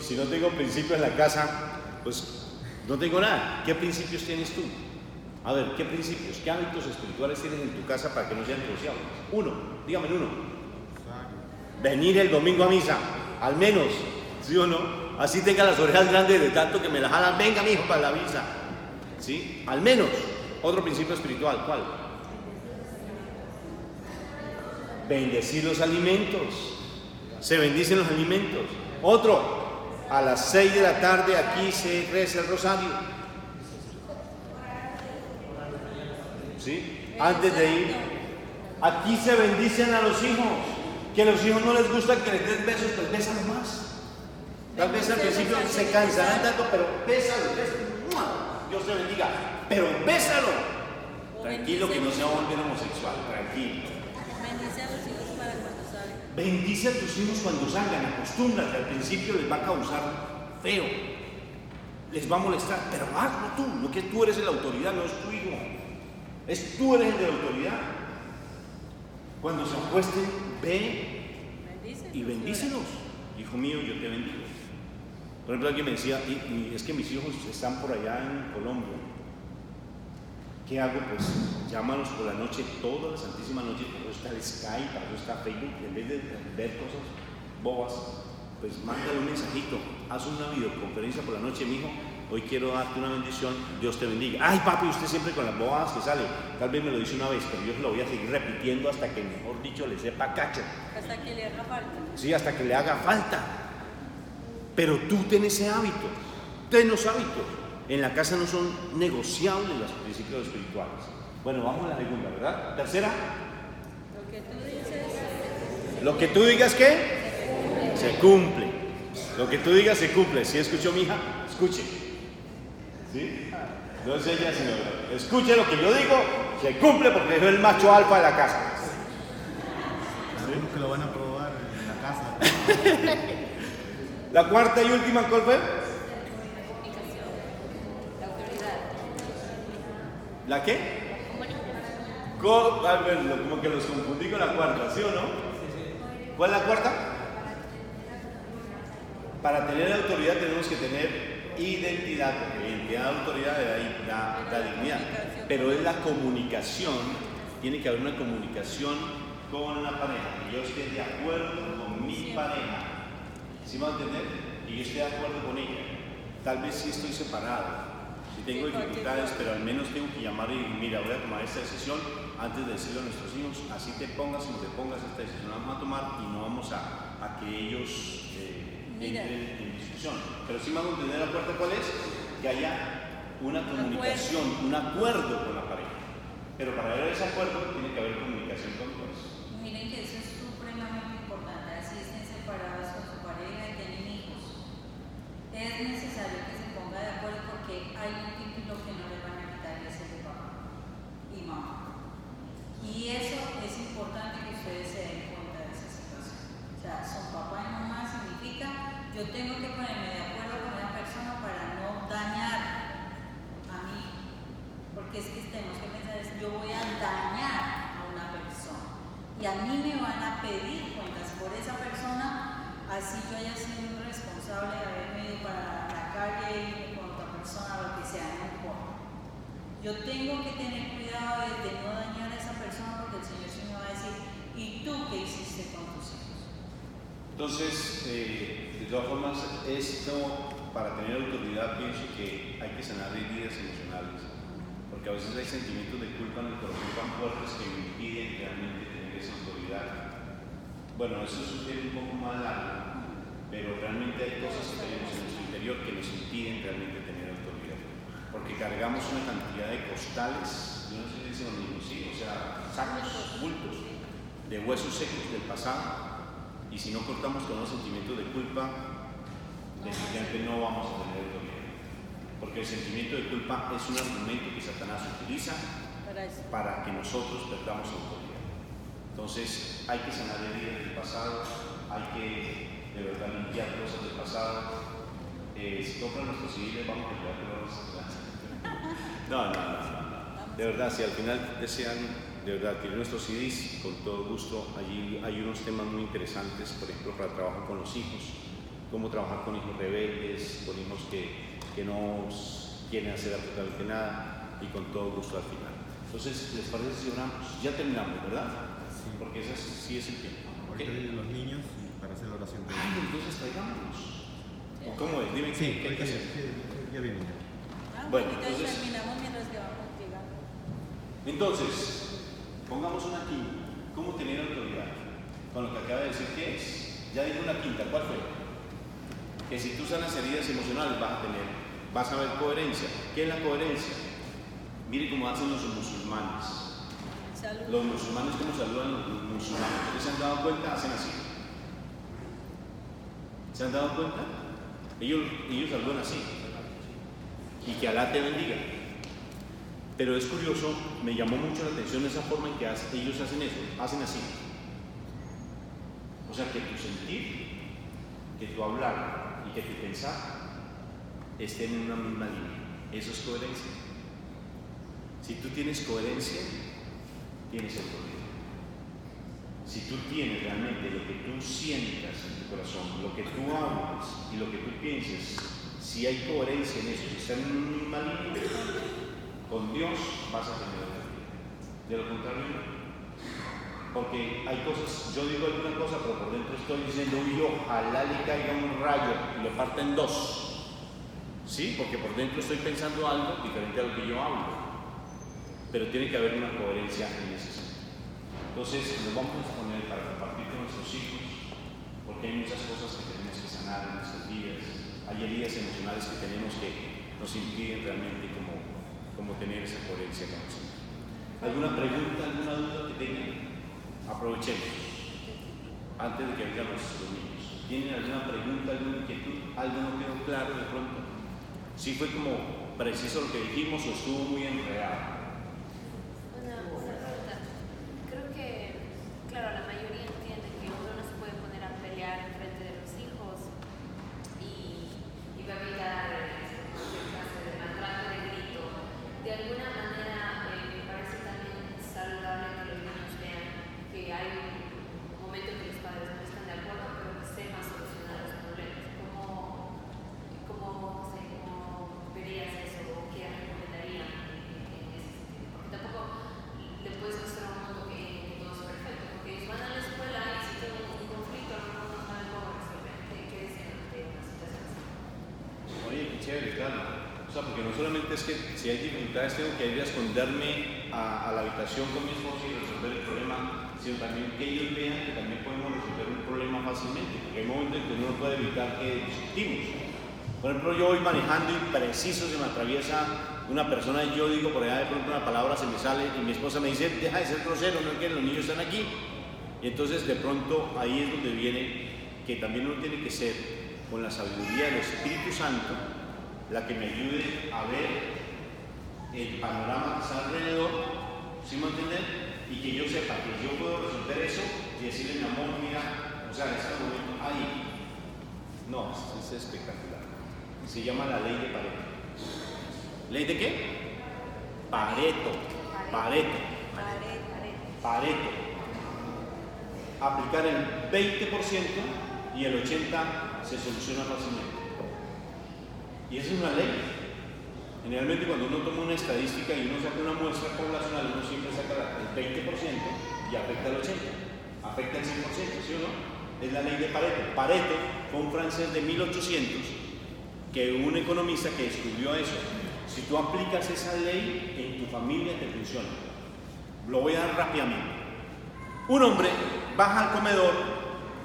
si no tengo principios en la casa, pues no tengo nada. ¿Qué principios tienes tú? A ver, ¿qué principios, qué hábitos espirituales tienes en tu casa para que no sean negociables? Uno, dígame uno. Venir el domingo a misa, al menos, ¿sí o no? Así tenga las orejas grandes de tanto que me las jalan, venga mi hijo para la misa, ¿sí? Al menos. Otro principio espiritual, ¿cuál? Bendecir los alimentos. Se bendicen los alimentos. Otro, a las 6 de la tarde aquí se reza el rosario. ¿Sí? Antes de ir, aquí se bendicen a los hijos. Que a los hijos no les gusta que les des besos, pues bésalo más. Tal vez al principio se cansarán tanto, pero bésalo, bésalo. Dios te bendiga, pero bésalo. Tranquilo que no se va a volver homosexual, tranquilo. Bendice a los hijos para cuando salgan. Bendice a tus hijos cuando salgan, acostúmbrate, al principio les va a causar feo, les va a molestar, pero hazlo tú, no que tú eres la autoridad, no es tu hijo, tú eres el de la autoridad. Cuando se acuesten, ve y bendícelos. Hijo mío, yo te bendigo. Por ejemplo, alguien me decía, y es que mis hijos están por allá en Colombia. ¿Qué hago? Pues llámalos por la noche, toda la santísima noche, para eso está el Skype, para eso está Facebook, en vez de ver cosas bobas, pues mándale un mensajito, haz una videoconferencia por la noche, mijo, hoy quiero darte una bendición, Dios te bendiga. Ay papi, usted siempre con las bobadas que sale, tal vez me lo dice una vez, pero yo se lo voy a seguir repitiendo hasta que, mejor dicho, le sepa cacho. Hasta que le haga falta. Sí, hasta que le haga falta. Pero tú ten ese hábito, ten los hábitos. En la casa no son negociables los principios espirituales. Bueno, vamos a la segunda, ¿verdad? Tercera. Lo que tú dices. Lo que tú digas, ¿qué? Se cumple. Lo que tú digas se cumple. ¿Sí escuchó mi hija? Escuche. ¿Sí? No es ella, sino escuche lo que yo digo, se cumple porque es el macho alfa de la casa. Algunos que lo van a probar en la casa. La cuarta y última, ¿cuál fue? ¿La qué? A ver, como que los confundí con la cuarta, ¿sí o no? ¿Cuál es la cuarta? Para tener autoridad tenemos que tener identidad, porque identidad, autoridad da dignidad. Pero es la comunicación, tiene que haber una comunicación con la pareja, que yo esté de acuerdo con mi pareja, ¿sí me va a entender? Y yo esté de acuerdo con ella. Tal vez sí estoy separado. Si tengo dificultades, pero al menos tengo que llamar y mira, voy a tomar esta decisión antes de decirle a nuestros hijos, así te pongas o no te pongas esta decisión, la vamos a tomar y no vamos a que ellos Mira. entren en discusión. Pero sí me hago entender la puerta cuál es, que haya una comunicación, un acuerdo con la pareja. Pero para haber ese acuerdo tiene que haber comunicación con Dios. Miren que eso es supremamente importante, así estén separados con su pareja y tienen hijos. Es necesario que se ponga de acuerdo porque hay un título que no le van a quitar y ese es de papá y mamá. Y eso es importante que ustedes se den cuenta de esa situación. O sea, son papá y mamá significa yo tengo que ponerme de acuerdo con una persona para no dañar a mí. Porque es que tenemos que pensar, yo voy a dañar a una persona y a mí me van a pedir cuentas por esa persona, así yo haya sido un responsable de haberme ido para la calle y irme con otra persona, lo que sea, no importa. Yo tengo que tener cuidado de no dañar a esa persona porque el Señor sí me va a decir, ¿y tú qué hiciste con tus hijos? Entonces, de todas formas, esto, para tener autoridad, pienso que hay que sanar heridas emocionales. Porque a veces hay sentimientos de culpa en el corazón tan fuertes que me impiden realmente tener esa autoridad. Bueno, eso sugiere un poco más largo, pero realmente hay cosas que tenemos en nuestro interior que nos impiden realmente tener autoridad. Porque cargamos una cantidad de costales, yo no sé si dicen los mismos, sí, o sea, sacos, bultos de huesos secos del pasado, y si no cortamos con los sentimientos de culpa, definitivamente no vamos a tener autoridad. Porque el sentimiento de culpa es un argumento que Satanás utiliza para que nosotros perdamos autoridad. Entonces hay que sanar heridas del pasado, hay que de verdad limpiar cosas del pasado. Si compran nuestros civiles vamos a ayudar. No. De verdad, si al final desean de verdad adquirir nuestros CDs, con todo gusto, allí hay unos temas muy interesantes, por ejemplo, para trabajar con los hijos, cómo trabajar con hijos rebeldes, con hijos que no quieren hacer absolutamente nada, y con todo gusto al final. Entonces, ¿les parece si oramos? Ya terminamos, ¿verdad? Sí. Porque ese sí es el tiempo. Ahorita vienen los niños para hacer la oración. Ay, entonces traigámonos. ¿O cómo es? Dime Sí, qué hay que hacer. ya vienen ya. Bueno, Ahorita entonces- terminamos mientras que vamos llegando. Entonces, pongamos una quinta. ¿Cómo tener autoridad? Con lo que acaba de decir, ¿qué es? Ya digo una quinta, ¿cuál fue? Que si tú sanas heridas emocionales vas a ver coherencia. ¿Qué es la coherencia? Mire cómo hacen los musulmanes. Salud. Los musulmanes, ¿cómo saludan los musulmanes? ¿Ustedes se han dado cuenta? Hacen así. ¿Se han dado cuenta? Ellos saludan así. Y que Alá te bendiga. Pero es curioso, me llamó mucho la atención esa forma en que ellos hacen eso, hacen así. O sea, que tu sentir, que tu hablar y que tu pensar estén en una misma línea. Eso es coherencia. Si tú tienes coherencia, tienes autoridad. Si tú tienes realmente lo que tú sientas en tu corazón, lo que tú hablas y lo que tú pienses, si hay coherencia en eso, si están en una misma línea, con Dios vas a tener autoridad. De lo contrario, no. Porque hay cosas, yo digo alguna cosa, pero por dentro estoy diciendo, uy, ojalá le caiga un rayo y lo parta en dos. Sí, porque por dentro estoy pensando algo diferente a lo que yo hablo. Pero tiene que haber una coherencia en ese sentido. Entonces, nos vamos a poner para compartir con nuestros hijos, porque hay muchas cosas que tenemos que sanar en nuestras vidas. Hay heridas emocionales que tenemos que nos impiden realmente como tener esa coherencia con el Señor. ¿Alguna pregunta, alguna duda que tengan? Aprovechemos, antes de que vengan los niños. ¿Tienen alguna pregunta, alguna inquietud? ¿Algo no quedó claro de pronto? ¿Sí fue como preciso lo que dijimos o estuvo muy enredado? Una pregunta. Creo que, claro, la mayoría entiende que uno no se puede poner a pelear en frente de los hijos y va a evitar clase de maltrato, de grito. De alguna manera, me parece también saludable que los niños vean que hay un momento en que los padres no están de acuerdo, pero que sepan solucionar los problemas. ¿Cómo verías eso o qué recomendarían en ese sentido? Porque tampoco le puedes mostrar a un mundo que todo es perfecto, porque ellos van a la escuela y si tienen un conflicto, algunos no saben cómo resolver. ¿Qué dicen ante una situación así? Oye, qué chévere, claro. O sea, porque no solamente es que si hay dificultades tengo que ir a esconderme a la habitación con mis esposo y resolver el problema, sino también que ellos vean que también podemos resolver un problema fácilmente, porque hay momentos en que uno no puede evitar que discutimos. Por ejemplo, yo voy manejando y preciso se me atraviesa una persona y yo digo por allá de pronto una palabra se me sale y mi esposa me dice, deja de ser grosero, no es que los niños están aquí. Y entonces de pronto ahí es donde viene que también uno tiene que ser con la sabiduría del Espíritu Santo la que me ayude a ver el panorama que está alrededor, ¿sí me entienden? Y que yo sepa que yo puedo resolver eso y decirle mi amor, mira, o sea, en este momento, ay, no, es espectacular. Se llama la ley de Pareto. ¿Ley de qué? Pareto. Aplicar el 20% y el 80% se soluciona fácilmente. Y esa es una ley. Generalmente cuando uno toma una estadística y uno saca una muestra poblacional, uno siempre saca el 20% y afecta el 80%, afecta el 100%, ¿sí o no? Es la ley de Pareto. Pareto fue un francés de 1800 que un economista que descubrió eso. Si tú aplicas esa ley en tu familia te funciona. Lo voy a dar rápidamente. Un hombre baja al comedor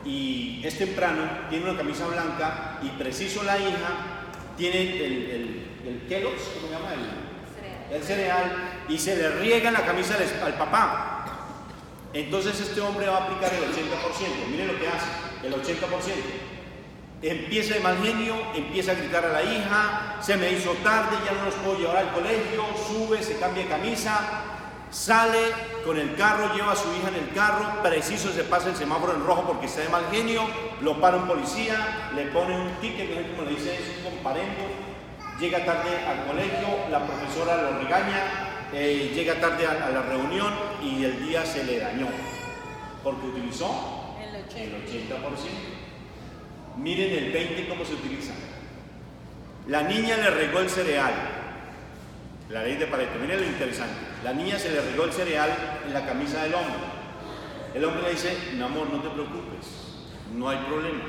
y es temprano, tiene una camisa blanca y preciso la hija tiene el Kellogg's, ¿cómo se llama? El cereal, y se le riega en la camisa al papá. Entonces este hombre va a aplicar el 80%. Miren lo que hace, el 80%. Empieza de mal genio, empieza a gritar a la hija, se me hizo tarde, ya no los puedo llevar al colegio, sube, se cambia de camisa, sale con el carro, lleva a su hija en el carro, preciso se pasa el semáforo en rojo porque está de mal genio, lo para un policía, le pone un ticket, no sé cómo le dice, es un comparendo, llega tarde al colegio, la profesora lo regaña, llega tarde a la reunión y el día se le dañó, porque utilizó el 80%. Miren el 20% cómo se utiliza. La niña le regó el cereal. La ley de Pareto. Miren lo interesante. La niña se le regó el cereal en la camisa del hombre. El hombre le dice, mi amor, no te preocupes, no hay problema.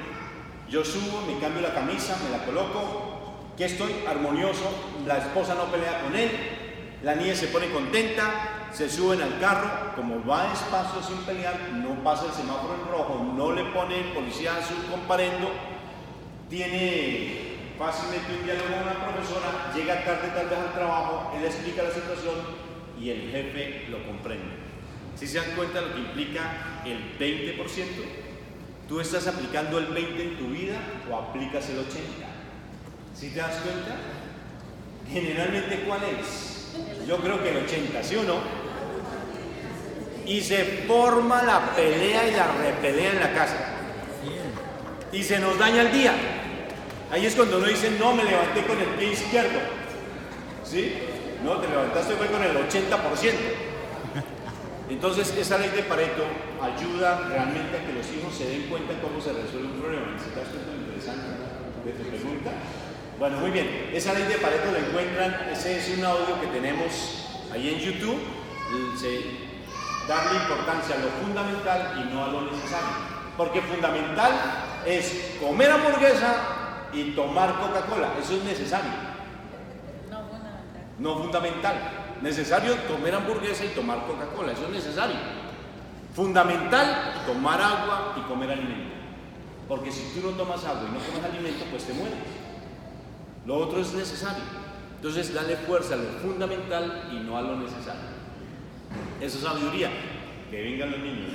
Yo subo, me cambio la camisa, me la coloco, que estoy armonioso, la esposa no pelea con él, la niña se pone contenta, se suben al carro, como va despacio sin pelear, no pasa el semáforo en rojo, no le pone el policía su comparendo, tiene fácilmente un diálogo con una profesora, llega tarde tal vez al trabajo, él explica la situación y el jefe lo comprende. ¿Sí se dan cuenta de lo que implica el 20%? ¿Tú estás aplicando el 20% en tu vida o aplicas el 80%? ¿Sí te das cuenta? Generalmente, ¿cuál es? Yo creo que el 80%, ¿sí o no? Y se forma la pelea y la repelea en la casa. Y se nos daña el día. Ahí es cuando uno dice, no, me levanté con el pie izquierdo. ¿Sí? No, te levantaste fue con el 80%. Entonces, esa ley de Pareto ayuda realmente a que los hijos se den cuenta cómo se resuelve un problema. ¿Necesitas esto interesante de tu pregunta? Bueno, muy bien. Esa ley de Pareto la encuentran, ese es un audio que tenemos ahí en YouTube. Darle importancia a lo fundamental y no a lo necesario. Porque fundamental es comer hamburguesa y tomar Coca-Cola. Eso es necesario. No fundamental. Necesario comer hamburguesa y tomar Coca-Cola. Eso es necesario. Fundamental, tomar agua y comer alimento. Porque si tú no tomas agua y no comes alimento, pues te mueres. Lo otro es necesario. Entonces, dale fuerza a lo fundamental y no a lo necesario. Eso es sabiduría. Que vengan los niños.